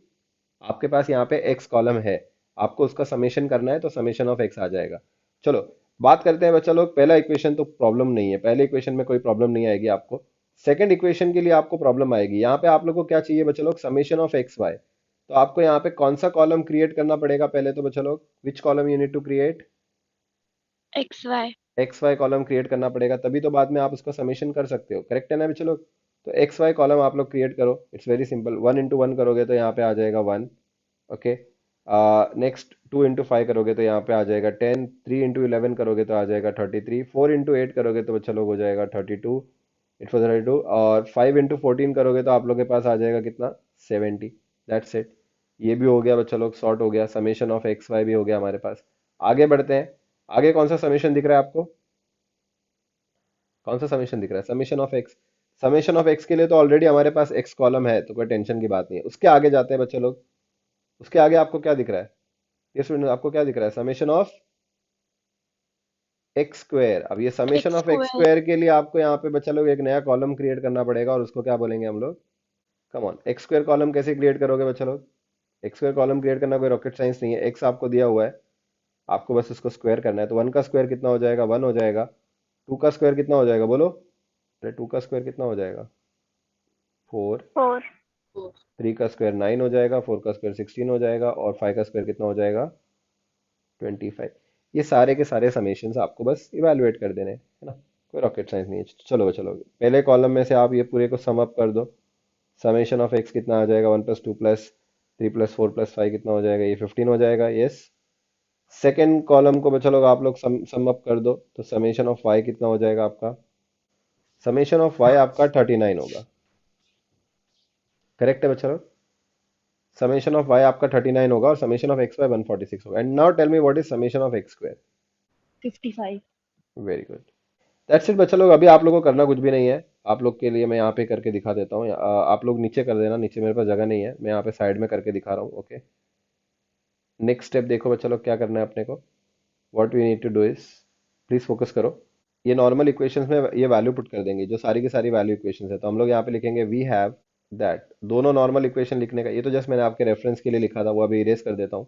आपके पास यहाँ पे एक्स कॉलम है, आपको उसका समेशन करना है तो समेशन ऑफ एक्स आ जाएगा। चलो बात करते हैं बच्चा लोग, पहला इक्वेशन तो प्रॉब्लम नहीं है, पहले इक्वेशन में कोई प्रॉब्लम नहीं आएगी आपको। सेकंड इक्वेशन के लिए आपको प्रॉब्लम आएगी। यहाँ पे आप लोग को क्या चाहिए बच्चा लोग? Summation of x y. तो आपको यहाँ पे कौन सा कॉलम क्रिएट करना पड़ेगा पहले तो बच्चा लोग? Which column you need to create? XY। X y column create करना पड़ेगा, तभी तो बाद में आप उसका समेशन कर सकते हो। करेक्ट है ना बच्चा लोग? तो एक्स वाई कॉलम आप लोग क्रिएट करो, इट्स वेरी सिंपल। 1 इंटू 1 करोगे तो यहाँ पे आ जाएगा 1। ओके, नेक्स्ट 2 इंटू 5 करोगे तो यहाँ पे आ जाएगा 10। 3 इंटू 11 करोगे तो आ जाएगा 33। 4 इंटू 8 करोगे तो बच्चा लोग हो जाएगा 32। It was 32। और 5 इंटू 14 करोगे तो आप लोग के पास आ जाएगा कितना? 70। That's it. ये भी हो गया बच्चा लोग, सॉर्ट हो गया, समेशन ऑफ एक्स वाई भी हो गया हमारे पास। आगे बढ़ते हैं। आगे कौन सा समेशन दिख रहा है आपको? कौन सा समेशन दिख रहा है? Summation of x. Summation of x के लिए तो ऑलरेडी हमारे पास एक्स कॉलम है, तो कोई टेंशन की बात नहीं है। उसके आगे जाते हैं बच्चे लोग। उसके आगे आपको क्या दिख रहा है? ये स्टूडेंट आपको क्या दिख रहा है? Summation of x square. अब ये summation X of x square। Square के लिए आपको यहाँ पे बच्चा लोग एक नया कॉलम क्रिएट करना पड़ेगा, और उसको क्या बोलेंगे हम लोग? Come on, x square column कैसे क्रिएट करोगे बच्चा लोग? एक्स स्क्वायर कॉलम क्रिएट करना कोई रॉकेट साइंस नहीं है। एक्स आपको दिया हुआ है, आपको बस उसको स्क्वायर करना है। तो 1 का स्क्वायर कितना हो जाएगा? 1 हो जाएगा। 2 का स्क्वायर कितना हो जाएगा बोलो? अरे 2 का स्क्वायर कितना हो जाएगा? 4। 4। 3 का स्क्वायर 9 हो जाएगा। 4 का स्क्वायर 16 हो जाएगा। और 5 का स्क्वायर कितना हो जाएगा? 25। ये सारे के सारे समेशंस आपको बस इवेलुएट कर देने हैं, है ना? कोई रॉकेट साइंस नहीं है। चलो चलो, पहले कॉलम में से आप ये पूरे को सम अप कर दो। समेशन ऑफ एक्स कितना आ जाएगा? 1 + 2 + 3 + 4 + 5 कितना हो जाएगा? ये 15 हो जाएगा। यस। सेकेंड कॉलम को बच्चा लोग आप लोग सम अप कर दो, तो समेशन ऑफ वाई कितना हो जाएगा आपका? समेशन ऑफ वाई आपका 39 होगा। करेक्ट है बच्चा लोग? समेशन ऑफ वाई आपका 39 होगा, और समेशन ऑफ एक्स वाई 146 होगा। And now tell me what is summation of x square? 55. Very good. That's it बच्चा लोग। अभी आप लोगों को करना कुछ भी नहीं है, आप लोग के लिए मैं यहाँ पे करके दिखा देता हूँ। आप लोग नीचे कर देना, नीचे मेरे पास जगह नहीं है, मैं यहाँ पे साइड में करके दिखा रहा हूँ। ओके, नेक्स्ट स्टेप देखो बच्चा लोग, क्या करना है अपने को। What we need to do is, please focus करो। ये नॉर्मल इक्वेशंस में ये वैल्यू पुट कर देंगे, जो सारी की सारी वैल्यू इक्वेशंस है। तो हम लोग यहाँ पे लिखेंगे वी हैव दैट दोनों नॉर्मल इक्वेशन लिखने का, ये तो जस्ट मैंने आपके रेफरेंस के लिए लिखा था, वो अभी इरेज कर देता हूँ।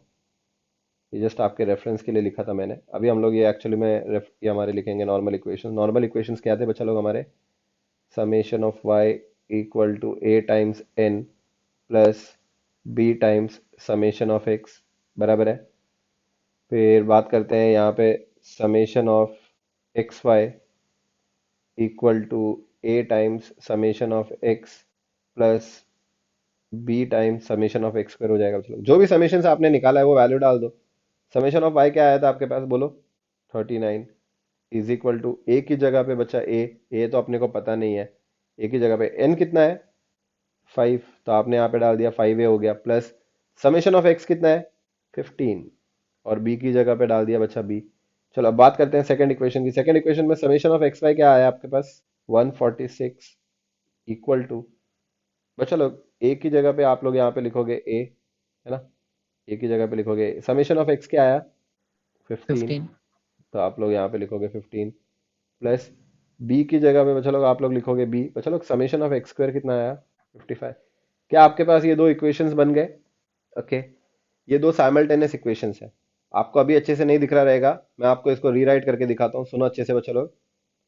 ये जस्ट आपके रेफरेंस के लिए लिखा था मैंने। अभी हम लोग ये एक्चुअली में ये हमारे लिखेंगे नॉर्मल इक्वेशन। नॉर्मल इक्वेशंस क्या थे बच्चा लोग हमारे? Summation of y equal to a times n plus b times summation of x, बराबर है। फिर बात करते हैं यहाँ पे summation of x y equal to a times summation of x plus b times summation of x square हो जाएगा। चलो जो भी समेशन आपने निकाला है वो वैल्यू डाल दो। समेशन ऑफ वाई क्या आया था आपके पास, बोलो? 39 इज इक्वल टू ए की जगह पे बचा ए तो अपने को पता नहीं है, ए की जगह पे एन कितना है 5, तो आपने यहाँ पे डाल दिया 5a हो गया, प्लस समेशन ऑफ एक्स कितना है 15, और बी की जगह पे डाल दिया बच्चा बी। चलो अब बात करते हैं सेकंड इक्वेशन की। सेकंड इक्वेशन में समेशन ऑफ एक्स वाई क्या आया आपके पास 146 इक्वल टू, बच्चा लोग ए की जगह पे आप लोग यहाँ पे लिखोगे ए, है ना? ए की जगह पे लिखोगे समेशन ऑफ एक्स क्या आया 15, 15। तो आप लोग यहाँ पे लिखोगे 15 प्लस बी की जगह पे बच्चा लोग आप लोग लिखोगे बी। बच्चा लोग समेशन ऑफ एक्स स्क्वायर कितना आया 55। क्या आपके पास ये दो इक्वेशंस बन गए? ओके, ये दो साइमल्टेनियस इक्वेशंस है। आपको अभी अच्छे से नहीं दिख रहा रहेगा, मैं आपको इसको रीराइट करके दिखाता हूँ, सुनो अच्छे से बच्चा लोग।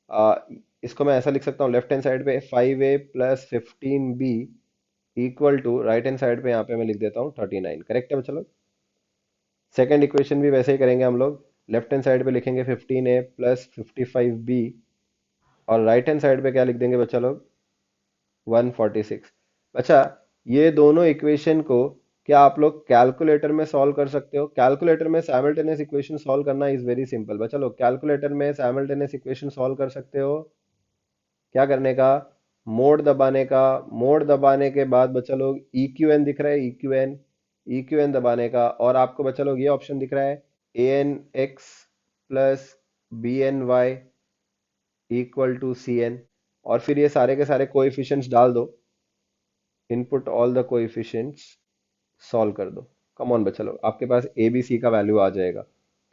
आ, इसको मैं ऐसा लिख सकता हूँ लेफ्ट हैंड साइड पे 5a प्लस 15b equal to right hand side पे यहाँ पे मैं लिख देता हूँ 39। करेक्ट है बच्चा लोग? सेकेंड इक्वेशन भी वैसे ही करेंगे हम लोग, लेफ्ट हैंड साइड पे लिखेंगे 15a प्लस 55b और राइट हैंड साइड पे क्या लिख देंगे बच्चा लोग 146। अच्छा, ये दोनों इक्वेशन को क्या आप लोग कैलकुलेटर में सॉल्व कर सकते हो? कैलकुलेटर में साइमल्टेनियस इक्वेशन सॉल्व करना इज वेरी सिंपल। बच्चा लोग कैलकुलेटर में साइमल्टेनियस इक्वेशन सॉल्व कर सकते हो। क्या करने का? मोड दबाने का। मोड दबाने के बाद बच्चा लोग EQN दिख रहा है, EQN, EQN दबाने का, और आपको बच्चा लोग ये ऑप्शन दिख रहा है ANX plus BNY equal to CN, और फिर ये सारे के सारे कोएफिशिएंट्स डाल दो, input all the coefficients, solve कर दो। कम ऑन बच्चा लोग, आपके पास ABC का वैल्यू आ जाएगा।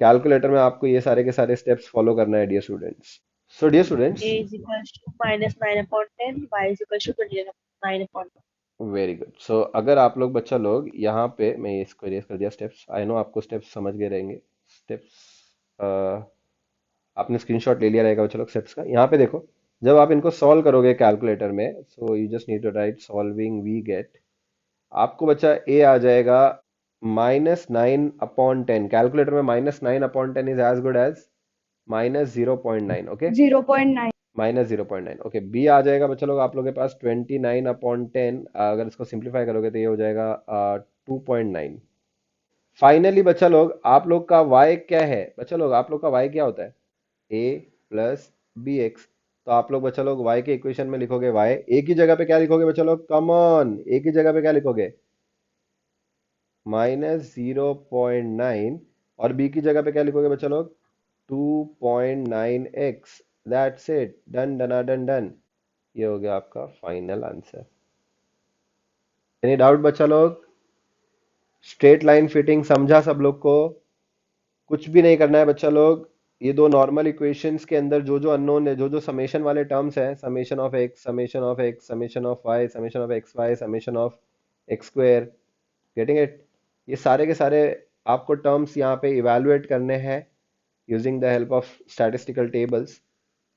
कैलकुलेटर में आपको ये सारे के सारे स्टेप्स फॉलो करना है dear students. So dear A students, is equals to minus 9/10, y is equals to 29/10. Very good. So अगर आप लोग बच्चा लोग यहाँ पे, मैं इसको इरेज कर दिया स्टेप्स, आई नो आपको स्टेप्स समझ गए रहेंगे। स्टेप्स आपने स्क्रीनशॉट ले लिया रहेगा बच्चा लोग स्टेप्स का। यहाँ पे देखो, जब आप इनको सॉल्व करोगे कैलकुलेटर में, so you just need to write solving we get, आपको बच्चा ए आ जाएगा -9/10। कैलकुलेटर में -9/10 is as good as -0.9। Okay, 0.9. -0.9। Okay, b आ जाएगा बच्चा लोग आप लोग के पास 29/10, अगर इसको सिंप्लीफाई करोगे तो ये हो जाएगा 2.9। फाइनली बच्चा लोग आप लोग का y क्या है? बच्चा लोग आप लोग का y क्या होता है? a plus B x. तो आप लोग बच्चा लोग y के इक्वेशन में लिखोगे y, a की जगह पे क्या लिखोगे बच्चा लोग? कम ऑन, a की जगह पे क्या लिखोगे? -0.9, और b की जगह पे क्या लिखोगे बच्चा लोग? 2.9x। दैट्स इट, डन डना डन डन। ये हो गया आपका फाइनल आंसर। एनी डाउट बच्चा लोग? स्ट्रेट लाइन फिटिंग समझा सब लोग को? कुछ भी नहीं करना है बच्चा लोग। ये दो नॉर्मल इक्वेशंस के अंदर जो जो अननोन है, जो जो समेशन वाले टर्म्स हैं, summation of x, summation of x, summation of y, summation of x y, summation of x square, getting it? ये सारे के सारे आपको टर्म्स यहाँ पे इवेलुएट करने हैं using the help of statistical tables,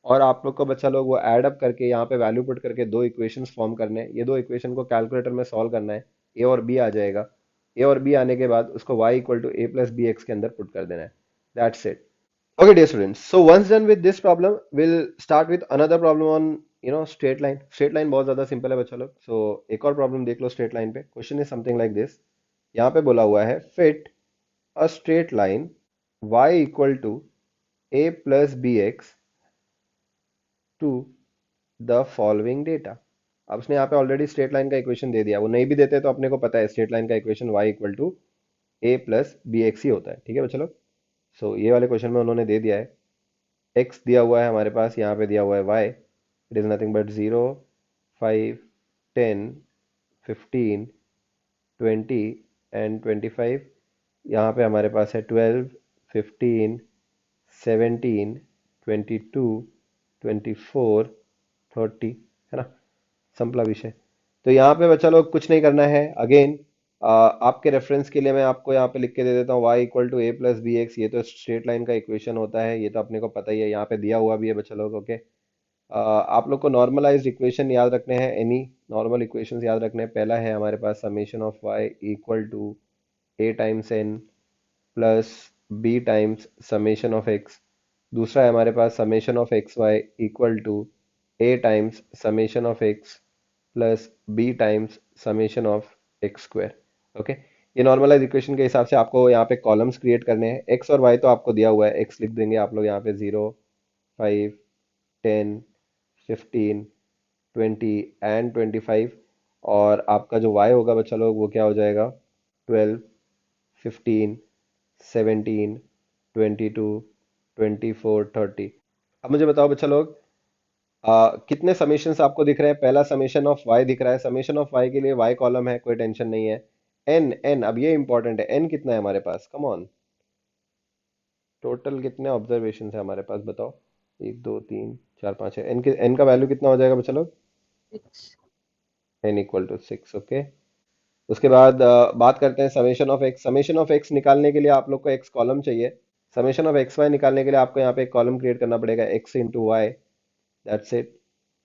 और आप लोग को बच्चा लोग वो ऐड अप करके यहाँ पे वैल्यू पुट करके दो इक्वेशंस फॉर्म करने हैं। ये दो इक्वेशन को कैलकुलेटर में सॉल्व करना है, ए और बी आ जाएगा। ए और बी आने के बाद उसको y equal to a plus B x के अंदर पुट कर देना है। That's it. Okay, dear students. So once done with this problem, we'll start with another problem on straight line. Straight line बहुत ज़्यादा सिंपल है बच्चा लोग। So एक और प्रॉब्लम देख लो स्ट्रेट लाइन पे। Question is something like this. यहाँ पे बोला हुआ है fit a straight line y equal to a plus B x to the following data. अब उसने यहाँ पे ऑलरेडी स्ट्रेट लाइन का इक्वेशन दे दिया, वो नहीं भी देते तो अपने को पता है स्ट्रेट लाइन का equation y equal to a plus B x ही होता है। ठीक है बच्चा लोग? सो ये वाले क्वेश्चन में उन्होंने दे दिया है, x दिया हुआ है हमारे पास, यहाँ पे दिया हुआ है y, it is nothing but 0, 5, 10, 15, 20 and 25। यहाँ पे हमारे पास है 12, 15, 17, 22, 24, 30, है ना? संपला विषय। तो यहाँ पे बच्चा लोग कुछ नहीं करना है। अगेन आपके रेफरेंस के लिए मैं आपको यहाँ पे लिख के दे देता हूँ y equal to A plus B x. ये तो स्ट्रेट लाइन का इक्वेशन होता है, ये तो अपने को पता ही है, यहाँ पे दिया हुआ भी है बच्चा लोग। ओके, आप लोग को नॉर्मलाइज्ड इक्वेशन याद रखने हैं, एनी नॉर्मल इक्वेशंस याद रखने हैं। पहला है हमारे पास summation of y equal to a times n plus b times summation of x। दूसरा है हमारे पास summation of x y equal to a times summation of x plus b times summation of x square. Okay, ये normalize equation के हिसाब से आपको यहाँ पे कॉलम्स क्रिएट करने हैं। x और y तो आपको दिया हुआ है, x लिख देंगे आप लोग यहाँ पे 0, 5, 10, 15, 20 एंड 25। और आपका जो y होगा बच्चा लोग वो क्या हो जाएगा, 12, 15, 17, 22, 24, 30। अब मुझे बताओ बच्चा लोग, कितने समेशंस आपको दिख रहे हैं। पहला समेशन ऑफ y दिख रहा है, समेशन ऑफ y के लिए y कॉलम है, कोई टेंशन नहीं है। n अब ये इंपॉर्टेंट है, n कितना है हमारे पास, कम ऑन। टोटल कितने ऑब्जर्वेशन है हमारे पास बताओ, 1 2 3 4 5 है। n का वैल्यू कितना हो जाएगा बच्चा लोग, 6. n equal to 6। ओके, उसके बाद बात करते हैं summation of x। Summation of x निकालने के लिए आप लोग को x कॉलम चाहिए। समेशन ऑफ एक्स वाई निकालने के लिए आपको यहाँ पे एक कॉलम क्रिएट करना पड़ेगा, x into y. That's it.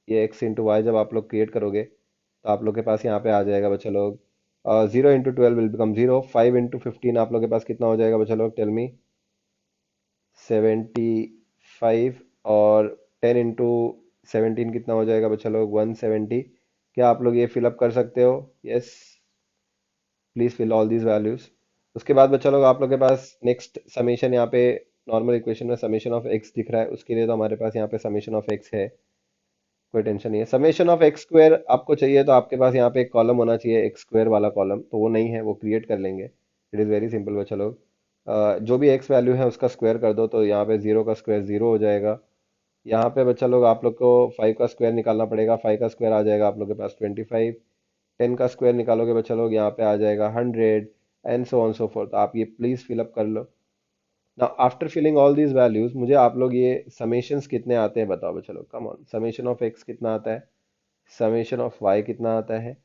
ये x इंटू वाई जब आप लोग क्रिएट करोगे तो आप लोग के पास यहाँ पे आ जाएगा बच्चा लोग, 0 इंटू 12 विल बिकम 0। 5 इंटू 15 आप लोग के पास कितना हो जाएगा बच्चा लोग, टेल मी, 75। और 10 इंटू 17 कितना हो जाएगा बच्चा लोग, 170। क्या आप लोग ये फिलअप कर सकते हो, yes, please fill all these values. उसके बाद बच्चा लोग आप लोग के पास नेक्स्ट समेशन, यहाँ पे नॉर्मल इक्वेशन में समेशन ऑफ एक्स दिख रहा है, उसके लिए तो हमारे पास यहाँ पे समेशन ऑफ एक्स है, कोई टेंशन नहीं है। समेशन ऑफ एक्स स्क्वायर आपको चाहिए तो आपके पास यहाँ पे एक कॉलम होना चाहिए, एक्स स्क्वायर वाला कॉलम, तो वो नहीं है, वो क्रिएट कर लेंगे। इट इज़ वेरी सिंपल बच्चा लोग, जो भी एक्स वैल्यू है उसका स्क्वायर कर दो, तो यहाँ पे 0 का स्क्वायर 0 हो जाएगा। यहाँ पे बच्चा लोग आप लोग को 5 का स्क्वायर निकालना पड़ेगा, 5 का स्क्वायर आ जाएगा आप लोग के पास 25। 10 का स्क्वायर निकालोगे बच्चा लोग, यहाँ पे आ जाएगा 100 and so on so fourth. आप ये प्लीज फिलअप कर लो। Now after filling all these values, मुझे आप लोग ये समेशंस कितने आते हैं बताओ बच्चा लोग, come on. Summation of x कितना आता है, समेशन ऑफ वाई कितना आता है,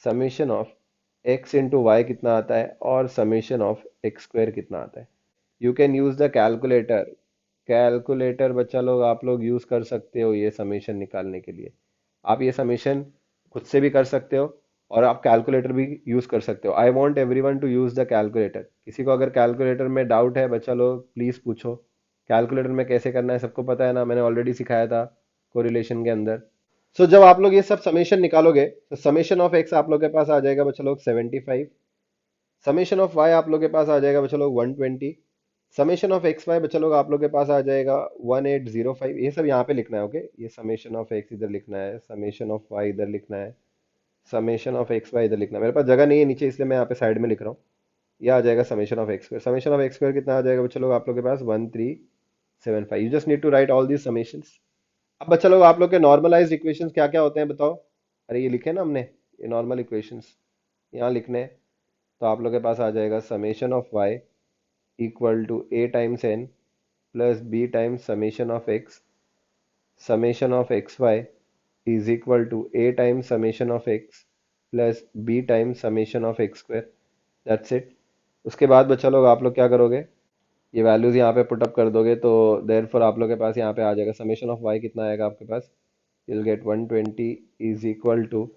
summation of x into y कितना आता है, और समेशन ऑफ एक्स स्क्वायर कितना आता है। You can use the calculator. Calculator बच्चा लोग आप लोग यूज कर सकते हो ये समेशन निकालने के लिए। आप ये समेशन खुद से भी कर सकते हो और आप कैलकुलेटर भी यूज कर सकते हो। I want everyone to use the calculator. किसी को अगर कैलकुलेटर में डाउट है बच्चा लोग प्लीज पूछो। कैलकुलेटर में कैसे करना है सबको पता है ना, मैंने ऑलरेडी सिखाया था कोरिलेशन के अंदर। सो जब आप लोग ये सब समेशन निकालोगे तो समेशन ऑफ एक्स आप लोग के पास आ जाएगा बच्चा लोग 75। समेशन ऑफ वाई आप लोग के पास आ जाएगा बच्चा लोग 120। समेशन ऑफ एक्स वाई बच्चा लोग आप लोग के पास आ जाएगा 1805। ये सब यहाँ पे लिखना है। ओके, ये समेशन ऑफ एक्स इधर लिखना है, समेशन ऑफ वाई इधर लिखना है, समेशन ऑफ एक्स वाई इधर लिखना है। मेरे पास जगह नहीं है नीचे, इसलिए मैं यहाँ पे साइड में लिख रहा हूँ। ये आ जाएगा summation of x square. Summation of x square कितना आ जाएगा बच्चा लोग आप लोग के पास, 1375। You just need to write all these summations. अब बच्चा लोग आप लोग के नॉर्मलाइज्ड इक्वेशंस क्या क्या होते हैं बताओ। अरे ये लिखे ना हमने, ये नॉर्मल इक्वेशंस यहाँ लिखने हैं। तो आप लोग के पास आ जाएगा summation of y equal to a times n plus b times summation of x. Summation of x y is equal to a times summation of x plus b times summation of x square. That's it. उसके बाद बच्चा लोग आप लोग क्या करोगे, ये values यहाँ पे पुटअप कर दोगे, तो देयरफॉर आप लोग के पास यहाँ पे आ जाएगा समेशन ऑफ वाई कितना आएगा आपके पास, you'll get 120 is equal to,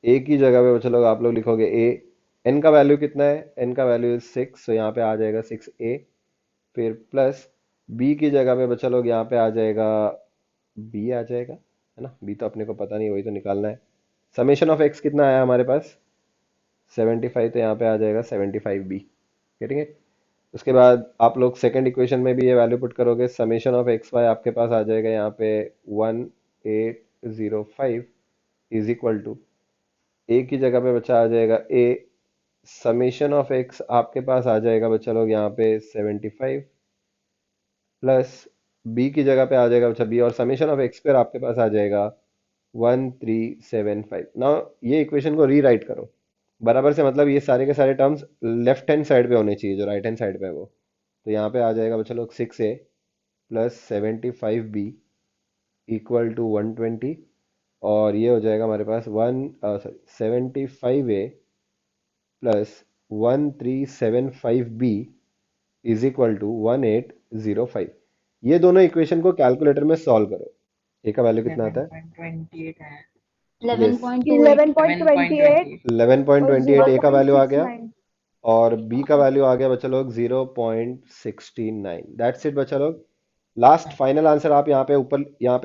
a की जगह पे बच्चा लोग आप लोग लिखोगे ए। एन का वैल्यू कितना है, एन का वैल्यू इज 6, तो यहाँ पे आ जाएगा 6a। फिर प्लस बी की जगह पे बच्चा लोग यहाँ पे आ जाएगा बी आ जाएगा, है ना, बी तो अपने को पता नहीं, वही तो निकालना है। समेशन ऑफ एक्स कितना आया हमारे पास 75, तो यहाँ पे आ जाएगा 75b। Getting it. उसके बाद आप लोग सेकंड इक्वेशन में भी ये वैल्यू पुट करोगे, समेशन ऑफ एक्स वाई आपके पास आ जाएगा यहाँ पे 1805 इज इक्वल टू, ए की जगह पे बच्चा आ जाएगा ए। समेशन ऑफ एक्स आपके पास आ जाएगा बच्चा लोग यहाँ पे 75 प्लस बी की जगह पे आ जाएगा बच्चा बी, और समेशन ऑफ एक्स स्क्वायर आपके पास आ जाएगा 1375। नाउ ये इक्वेशन को रीराइट करो बराबर से, मतलब ये सारे के सारे टर्म्स लेफ्ट हैंड साइड पे होने चाहिए, जो राइट हैंड साइड पे है वो। तो यहाँ पे आ जाएगा बच्चा लोग 6a plus 75b equal to 120। और ये हो जाएगा हमारे पास 75A plus 1375B is equal to 1805। ये दोनों इक्वेशन को कैलकुलेटर में सॉल्व करो। ए का वैल्यू कितना आता है? 11.28 है। यस, 11.28 11.28 और 11.28 ए का वैल्यू आ गया 0.69। और बी का वैल्यू आ गया बच्चा लोग 0.69। दैट्स इट बच्चा लोग। लास्ट फाइनल आंसर आप यहाँ पे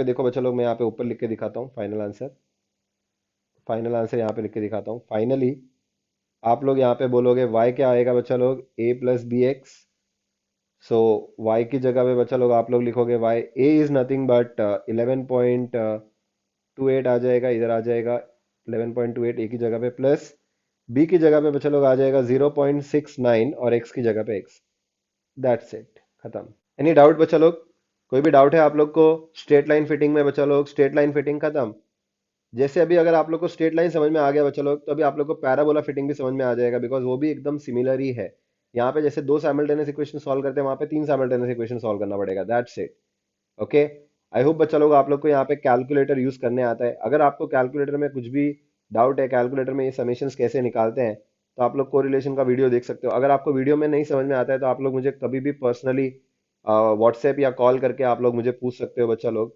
देखो बच्चा लोग, मैं यहाँ पे ऊपर लिख के दिखाता हूँ फाइनल आंसर। फाइनल आंसर यहाँ पे लिख के दिखाता हूँ। फाइनली आप लोग यहाँ पे बोलोगे y क्या आएगा बच्चा लोग? a plus B x. So y की जगह पे बच्चा लोग आप लोग लिखोगे y, a is nothing but 11.28 आ जाएगा, इधर आ जाएगा 11.28 a की जगह पे, प्लस b की जगह पे बच्चा लोग आ जाएगा 0.69 और x की जगह पे x। दैट्स इट, खत्म। एनी डाउट बच्चा लोग? कोई भी डाउट है आप लोग को स्ट्रेट लाइन फिटिंग में? बच्चा लोग स्ट्रेट लाइन फिटिंग खत्म। जैसे अभी अगर आप लोग को स्ट्रेट लाइन समझ में आ गया बच्चा लोग, तो अभी आप लोग को पैराबोला फिटिंग भी समझ में आ जाएगा, बिकॉज वो भी एकदम सिमिलर ही है। यहाँ पे जैसे दो साइमल्टेनियस इक्वेशन सॉल्व करते हैं, वहां पे तीन साइमल्टेनियस इक्वेशन सॉल्व करना पड़ेगा। That's it, okay. I hope बच्चा लोग आप लोग को यहाँ पे कैलकुलेटर यूज करने आता है। अगर आपको कैलकुलेटर में कुछ भी डाउट है, कैलकुलेटर में ये समेशंस कैसे निकालते हैं, तो आप लोग कोरिलेशन का वीडियो देख सकते हो। अगर आपको वीडियो में नहीं समझ में आता है, तो आप लोग मुझे कभी भी पर्सनली व्हाट्सएप या कॉल करके आप लोग मुझे पूछ सकते हो बच्चा लोग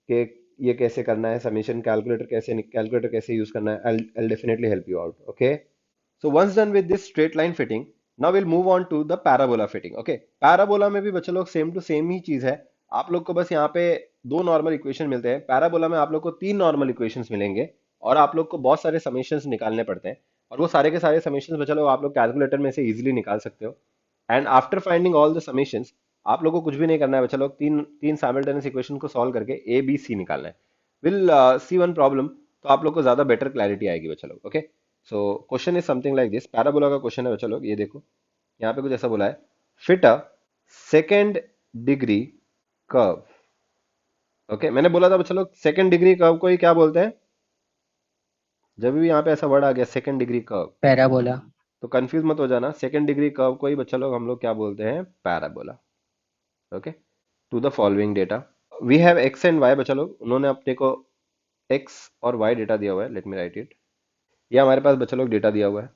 कि ये कैसे करना है, समेशन कैलकुलेटर कैसे यूज करना है। I'll definitely help you out, okay? So once done with this straight line fitting, now we'll move on to the parabola fitting, okay? Parabola में भी बच्चे लोग सेम टू सेम ही चीज है। आप लोग को बस यहाँ पे दो नॉर्मल इक्वेशन मिलते हैं। पैराबोला में आप लोग को तीन नॉर्मल इक्वेशंस मिलेंगे और आप लोग को बहुत सारे समेशंस निकालने पड़ते हैं, और वो सारे के सारे समेशंस बच्चे लोग आप लोग कैलकुलेटर में से इजीली निकाल सकते हो। And after finding all the summations, आप लोगों को कुछ भी नहीं करना है बच्चा लोग, तीन तीन साइमल्टेनियस इक्वेशन को सॉल्व करके ए बी सी निकालना है। विल सी वन प्रॉब्लम, तो आप लोग को ज्यादा बेटर क्लैरिटी आएगी बच्चा लोग, okay. So question is something like this. Parabola का क्वेश्चन है बच्चा लोग, ये देखो यहाँ पे कुछ ऐसा बोला है, fit a second degree curve. Okay, मैंने बोला था बच्चा लोग सेकेंड डिग्री कर्व को ही क्या बोलते हैं? जब भी यहाँ पे ऐसा वर्ड आ गया सेकेंड डिग्री कर्व, पैराबोला। तो कंफ्यूज मत हो जाना। सेकेंड डिग्री कर्व को ही बच्चा लोग हम लोग क्या बोलते हैं? Parabola, okay. To the following data we have x and y. बच्चा लोग उन्होंने अपने को एक्स और वाई डेटा दिया हुआ है। Let me right it. ये हमारे पास बच्चा लोग डेटा दिया हुआ है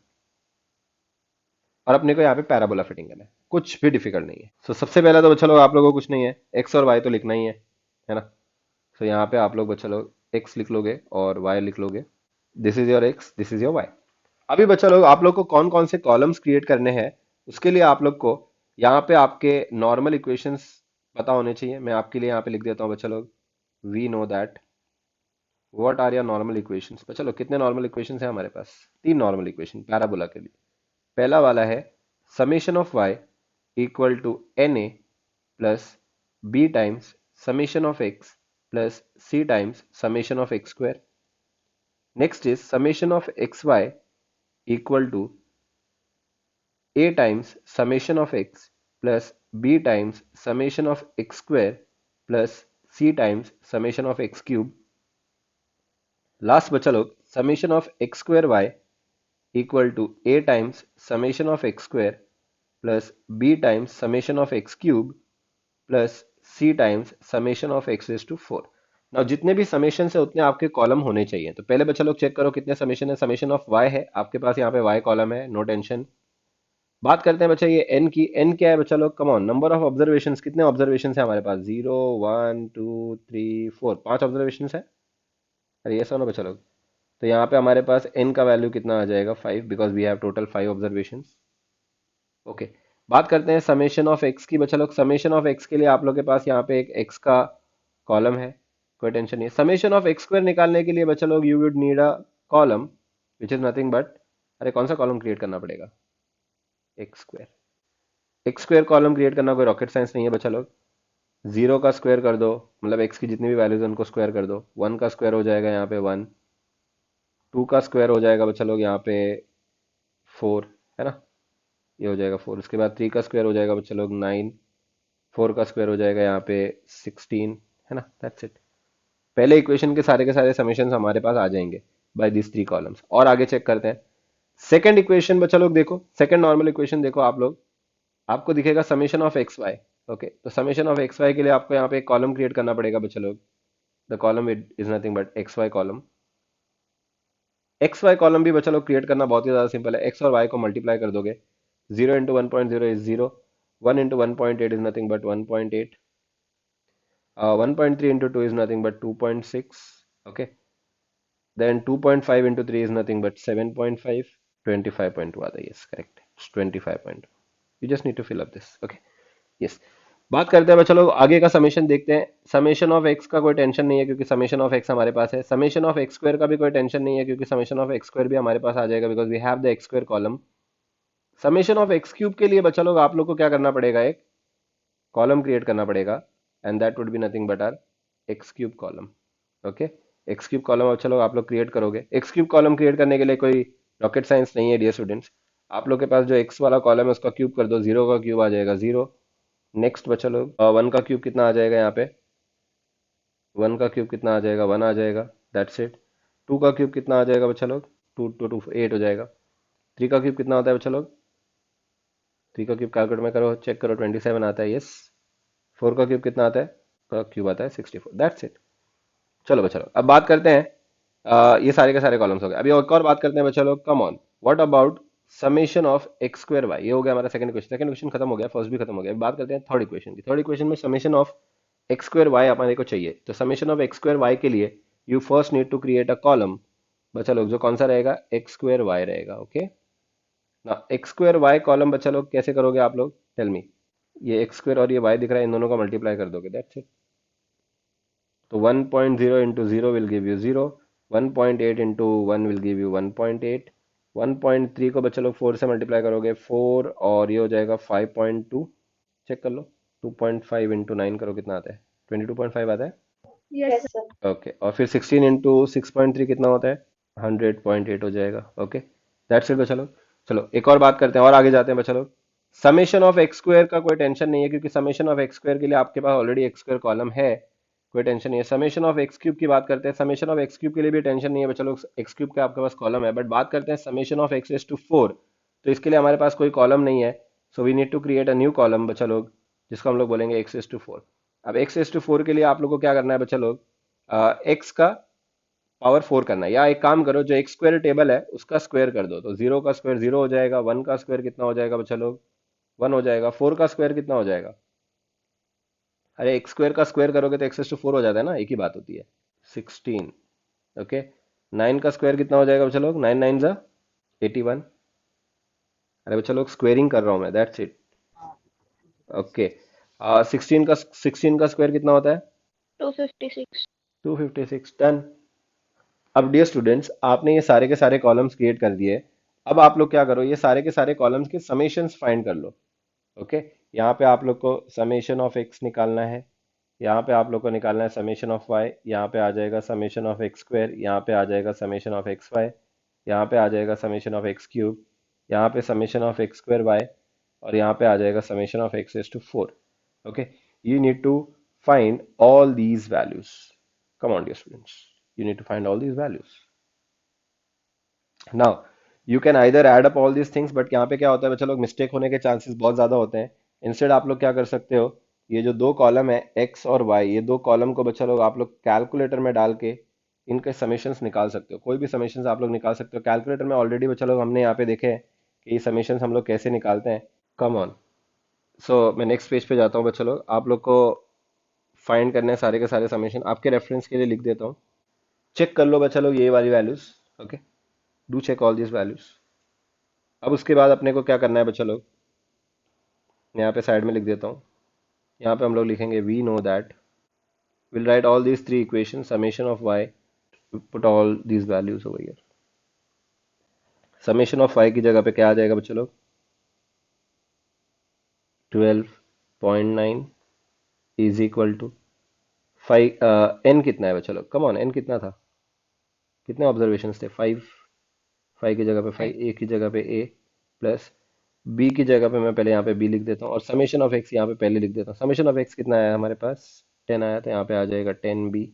और अपने को यहाँ पे पैराबोला फिटिंग करना है। कुछ भी डिफिकल्ट नहीं है। सो सबसे पहला तो बच्चा लोग आप लोगों को कुछ नहीं है, एक्स और वाई तो लिखना ही है ना। सो यहाँ पे आप लोग बच्चा लोग एक्स लिख लोगे और वाई लिख लोगे। This is your x, this is your y. अभी बच्चा लोग आप लोग को कौन कौन से कॉलम्स क्रिएट करने हैं, उसके लिए आप लोग को यहाँ पे आपके नॉर्मल इक्वेशंस पता होने चाहिए। मैं आपके लिए यहाँ पे लिख देता हूँ बच्चा लोग, we know that what are your normal equations. बच्चा लोग कितने नॉर्मल इक्वेशंस हैं हमारे पास? तीन नॉर्मल इक्वेशन पैराबोला के लिए। पहला वाला है summation of y equal to n a plus b times summation of x plus c times summation of x square. Next is summation of x y equal to a times summation of x plus b times summation of x square plus c times summation of x cube। Last बचा लोग summation of x square y equal to a times summation of x square plus b times summation of x cube plus c times summation of x raised to 4। Now जितने भी summation है उतने आपके column होने चाहिए। तो पहले बच्चा लोग चेक करो कितने समेशन है। समेशन ऑफ y है आपके पास, यहाँ पे y कॉलम है, नो टेंशन। बात करते हैं बच्चा ये n की। n क्या है बच्चा लोग? Come on, number of observations. कितने ऑब्जर्वेशंस है हमारे पास? 0 1 2 3 4, 5 ऑब्जर्वेशंस है। अरे ये सुनो बच्चा लोग, तो यहाँ पे हमारे पास n का वैल्यू कितना आ जाएगा? 5, because we have total 5 observations, okay. बात करते हैं समेशन ऑफ x की। बच्चा लोग समेशन ऑफ x के लिए आप लोग के पास यहाँ पे एक x का कॉलम है, कोई टेंशन नहीं। समेशन ऑफ एक्स स्क्वायर निकालने के लिए बच्चा लोग you would need a column which is nothing but, अरे कौन सा कॉलम क्रिएट करना पड़ेगा? X square. X square column create करना कोई रॉकेट साइंस नहीं है बच्चा लोग। जीरो का स्क्वायर कर दो, मतलब एक्स की जितनी भी वैल्यूज है उनको स्क्वायर कर दो। वन का स्क्वायर हो जाएगा यहाँ पे 1, टू का स्क्वायर हो जाएगा बच्चा लोग यहाँ पे 4, है ना, ये हो जाएगा 4। उसके बाद 3 का स्क्वायर हो जाएगा बच्चा लोग 9, 4 का स्क्वायर हो जाएगा यहाँ पे 16, है ना। That's it. पहले इक्वेशन के सारे समेशंस हमारे पास आ जाएंगे बाय दिस 3 कॉलम्स। और आगे चेक करते हैं सेकंड इक्वेशन। बच्चा लोग देखो सेकंड नॉर्मल इक्वेशन देखो आप लोग, आपको दिखेगा summation of x y, okay. तो समेशन ऑफ एक्स वाई के लिए आपको यहाँ पे एक कॉलम क्रिएट करना पड़ेगा बच्चा लोग। The column is nothing but x y column. X y column भी बच्चा लोग क्रिएट करना बहुत ही ज़्यादा सिंपल है। एक्स और वाई को मल्टीप्लाई कर दोगे, 0 into 1.0 is 0, 1 into 1.8 is nothing but 1.8, 1.3 into 2 is nothing but 2.6, okay, then 2.5 into 3 is nothing but 7.5, 25.2 आता है, yes correct, it's 25.2, you just need to fill up this, okay, yes। बात करते हैं बच्चा लोग आगे का समेशन देखते हैं। समेशन ऑफ एक्स का कोई टेंशन नहीं है क्योंकि समेशन ऑफ एक्स हमारे पास है। समेशन ऑफ एक्स स्क्वायर का भी कोई टेंशन नहीं है क्योंकि समेशन ऑफ एक्स स्क्वायर भी हमारे पास आ जाएगा because we have the x square column. Summation of x cube के लिए बच्चा लोग आप लोग को क्या करना पड़ेगा, एक कॉलम क्रिएट करना पड़ेगा and that would be nothing but our x cube column, okay. X cube column अब चलो आप लोग क्रिएट करोगे। एक्स क्यूब कॉलम क्रिएट करने के लिए कोई रॉकेट साइंस नहीं है डियर स्टूडेंट्स। आप लोग के पास जो एक्स वाला कॉलम है उसका क्यूब कर दो, 0 का क्यूब आ जाएगा 0। नेक्स्ट बच्चा लोग 1 का क्यूब कितना आ जाएगा, यहाँ पे 1 का क्यूब कितना आ जाएगा, 1 आ जाएगा, दैट्स इट। 2 का क्यूब कितना आ जाएगा बच्चा लोग, 2 8 हो जाएगा। 3 का क्यूब कितना होता है बच्चा लोग, 3 का क्यूब कैलकुलेट में करो, चेक करो, 27 आता है, यस। 4 का क्यूब कितना आता है, का क्यूब आता है 64, दैट्स इट। चलो बच्चा लोग अब बात करते हैं, ये सारे के सारे कॉलम्स हो गए। अभी एक और बात करते हैं बच्चा लोग, come on, what about summation of x square y. ये हो गया हमारा सेकंड क्वेश्चन, सेकंड क्वेश्चन खत्म हो गया, फर्स्ट भी खत्म हो गया। अब बात करते हैं थर्ड इक्वेशन की। थर्ड इक्वेशन में summation of x square y हमारे को चाहिए। तो summation of x square y के लिए you first need to create a column बच्चा लोग, जो कौन सा रहेगा, एक्स स्क्वायर वाई रहेगा, ओके ना। एक्स स्क्वायर वाई कॉलम बच्चा लोग कैसे करोगे आप लोग, टेल मी। ये एक्स स्क्वायर और ये वाई दिख रहा है, इन दोनों को मल्टीप्लाई कर दोगे, दैट्स इट। तो 1.0 into 0 will give you 0, 1.8 into 1 will give you 1.8, 1.3 को बच्चा लोग 4 से मल्टीप्लाई करोगे 4 और ये हो जाएगा 5.2, चेक कर लो। 2.5 into 9 करो कितना आता है, 22.5 आता है, Yes, sir. ओके। और फिर 16 into 6.3 कितना होता है, 100.8 हो जाएगा, ओके, दैट्स इट बच्चा लोग। चलो एक और बात करते हैं और आगे जाते हैं बच्चा लोग। समेशन ऑफ एक्स स्क्वायर का कोई टेंशन नहीं है क्योंकि समेशन ऑफ एक्स स्क्वायर के लिए आपके पास ऑलरेडी एक्स स्क्वायर कॉलम है, कोई टेंशन नहीं है। समेशन ऑफ एक्स क्यूब की बात करते हैं, समेशन ऑफ एक्स क्यूब के लिए भी टेंशन नहीं है बच्चा लोग, एक्स क्यूब का आपके पास कॉलम है। बट बात करते हैं summation of x raise to 4, तो इसके लिए हमारे पास कोई कॉलम नहीं है, so we need to create a new column बच्चा लोग, जिसको हम लोग बोलेंगे एक्स रेज टू 4। अब एक्स रेज टू 4 के लिए आप लोग को क्या करना है बच्चा लोग, एक्स का पावर 4 करना है, या एक काम करो, जो एक स्क्वायर टेबल है उसका स्क्वायर कर दो। तो 0 का स्क्वायर 0 हो जाएगा, 1 का स्क्वायर कितना हो जाएगा बच्चा लोग, 1 हो जाएगा, 4 का स्क्वायर कितना हो जाएगा, अरे एक्स स्क्वायर का स्क्वायर करोगे तो एक्स रेज टू 4 हो जाता है ना, एक ही बात होती है, 16, ओके। 9 का स्क्वायर कितना हो जाएगा बच्चा लोग, 9 9 जा 81, अरे बच्चा लोग स्क्वेयरिंग कर रहा हूं मैं, दैट्स इट, ओके। 16 का स्क्वायर कितना होता है, 256. 256, डन। अब डियर स्टूडेंट्स आपने ये सारे के सारे कॉलम्स क्रिएट कर दिए। अब आप लोग क्या करो, ये सारे के सारे कॉलम्स के समेशंस फाइंड कर लो, ओके। यहाँ पे आप लोग को समेशन ऑफ एक्स निकालना है, यहाँ पे आप लोग को निकालना है समेशन ऑफ वाई, यहाँ पे आ जाएगा समेशन ऑफ एक्स स्क्वायर, यहाँ पे आ जाएगा समेशन ऑफ एक्स वाई, यहाँ पे आ जाएगा समेशन ऑफ एक्स क्यूब, यहाँ पे summation of x square y, और यहाँ पे आ जाएगा summation of x raise to 4, okay. You need to find all these values, come on dear students, you need to find all these values. Now you can either add up all these things, but यहाँ पे क्या होता है बच्चा लोग, mistake होने के chances बहुत ज्यादा होते हैं। इंस्टेड आप लोग क्या कर सकते हो, ये जो दो कॉलम है x और y, ये दो कॉलम को बच्चा लोग आप लोग कैलकुलेटर में डाल के इनके समेशंस निकाल सकते हो, कोई भी समेशंस आप लोग निकाल सकते हो। कैलकुलेटर में ऑलरेडी बच्चा लोग हमने यहाँ पे देखे हैं कि ये समेशंस हम लोग कैसे निकालते हैं, कम ऑन। सो मैं नेक्स्ट पेज पे जाता हूँ बच्चा लोग, आप लोग को फाइंड करने हैं सारे के सारे समेशन, आपके रेफरेंस के लिए लिख देता हूँ, चेक कर लो बच्चा लोग ये वाली values, okay, do check all this values. अब उसके बाद अपने को क्या करना है बच्चा लोग, यहाँ पे साइड में लिख देता हूँ, यहाँ पे हम लोग लिखेंगे we know that, will write all these three equation, summation of y, put all these values over here. Summation of y की जगह पे क्या आ जाएगा बच्चा लोग, 12.9 इज इक्वल टू 5, एन कितना है बच्चा लोग, कम ऑन, एन कितना था, कितने ऑब्जर्वेशन थे, 5, 5 की जगह पे 5, ए की जगह पे ए, प्लस बी की जगह पे मैं पहले यहाँ पे बी लिख देता हूँ, और समेशन ऑफ एक्स यहाँ पे पहले लिख देता हूँ। समेशन ऑफ एक्स कितना आया हमारे पास, 10 आया, तो यहाँ पे आ जाएगा 10b,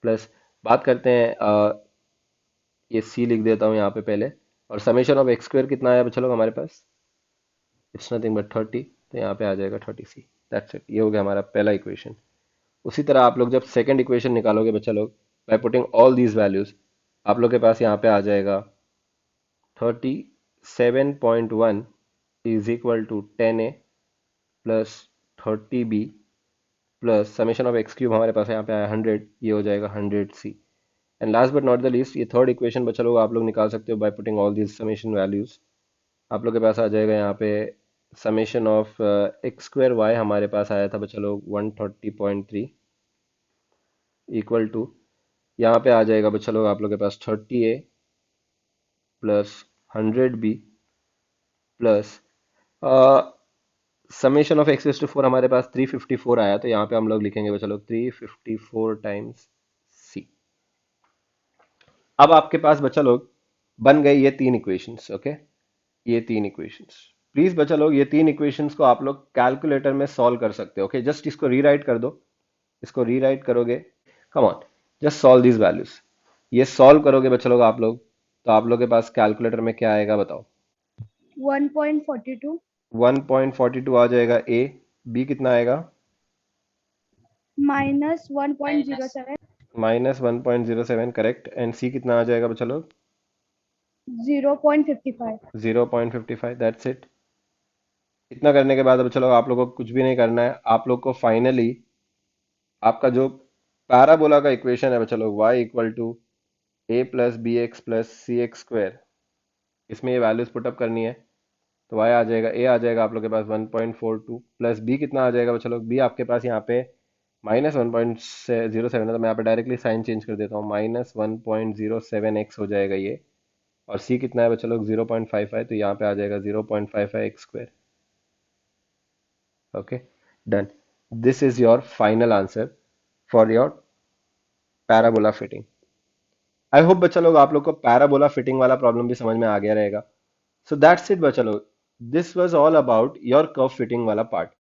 प्लस बात करते हैं ये सी लिख देता हूँ यहाँ पे पहले, और समेशन ऑफ एक्स स्क्वायर कितना आया बच्चा लोग हमारे पास, इट्स नथिंग बट 30, तो यहाँ पे आ जाएगा 30c, दैट्स इट। ये हो गया हमारा पहला इक्वेशन। उसी तरह आप लोग जब सेकंड इक्वेशन निकालोगे बच्चा लोग, by putting all these values, आप लोग के पास यहाँ पे आ जाएगा 37.1 is equal to 10a plus 30b plus summation of x cube हमारे पास यहाँ पे आया 100, ये हो जाएगा 100c। And last but not the least, ये थर्ड इक्वेशन बच्चा लोग आप लोग निकाल सकते हो by putting all these summation values. आप लोग के पास आ जाएगा यहाँ पे summation of x square y हमारे पास आया था बच्चा लोग 130.3 इक्वल टू, यहाँ पे आ जाएगा बच्चा लोग आप लोग के पास 30a plus 100b plus summation of x to 4 हमारे पास 354 आया, तो यहाँ पे हम लोग लिखेंगे बच्चा लोग 354 टाइम्स सी। अब आपके पास बच्चा लोग बन गए ये तीन इक्वेशंस। ओके, ये तीन इक्वेशंस, प्लीज बच्चा लोग ये तीन इक्वेशंस को आप लोग कैलकुलेटर में सॉल्व कर सकते हो। ओके, जस्ट इसको रीराइट कर दो, इसको रीराइट करोगे, come on just solve this values. ये सॉल्व करोगे बच्चा लोग आप लोग, तो आप लोग के पास कैलकुलेटर में क्या आएगा बताओ। 1.42 1.42 आ जाएगा ए, बी कितना आएगा, minus 1.07 माइनस 1.07, करेक्ट, एंड सी कितना आ जाएगा बच्चा लोग, 0.55 0.55, दैट्स इट। इतना करने के बाद अब चलो आप लोगों को कुछ भी नहीं करना है, आप लोग को फाइनली आपका जो पैराबोला का इक्वेशन है चलो y equal to A plus B x plus C x square, इसमें ये वैल्यूज पुटअप करनी है, तो y आ जाएगा, a आ जाएगा आप लोग के पास 1.42 प्लस b कितना आ जाएगा चलो, b आपके पास यहाँ पे माइनस 1.07 है, तो मैं यहाँ पे डायरेक्टली साइन चेंज कर देता हूँ, माइनस 1.07x हो जाएगा ये, और c कितना है बच्चा लोग 0.55, तो यहाँ पे आ जाएगा 0.55 x square. Okay, done. This is your final answer for your parabola fitting. I hope बच्चा लोग आप लोग को पैराबोला फिटिंग वाला प्रॉब्लम भी समझ में आ गया रहेगा। सो दैट्स इट बच्चा लोग, this was all about your curve fitting वाला पार्ट।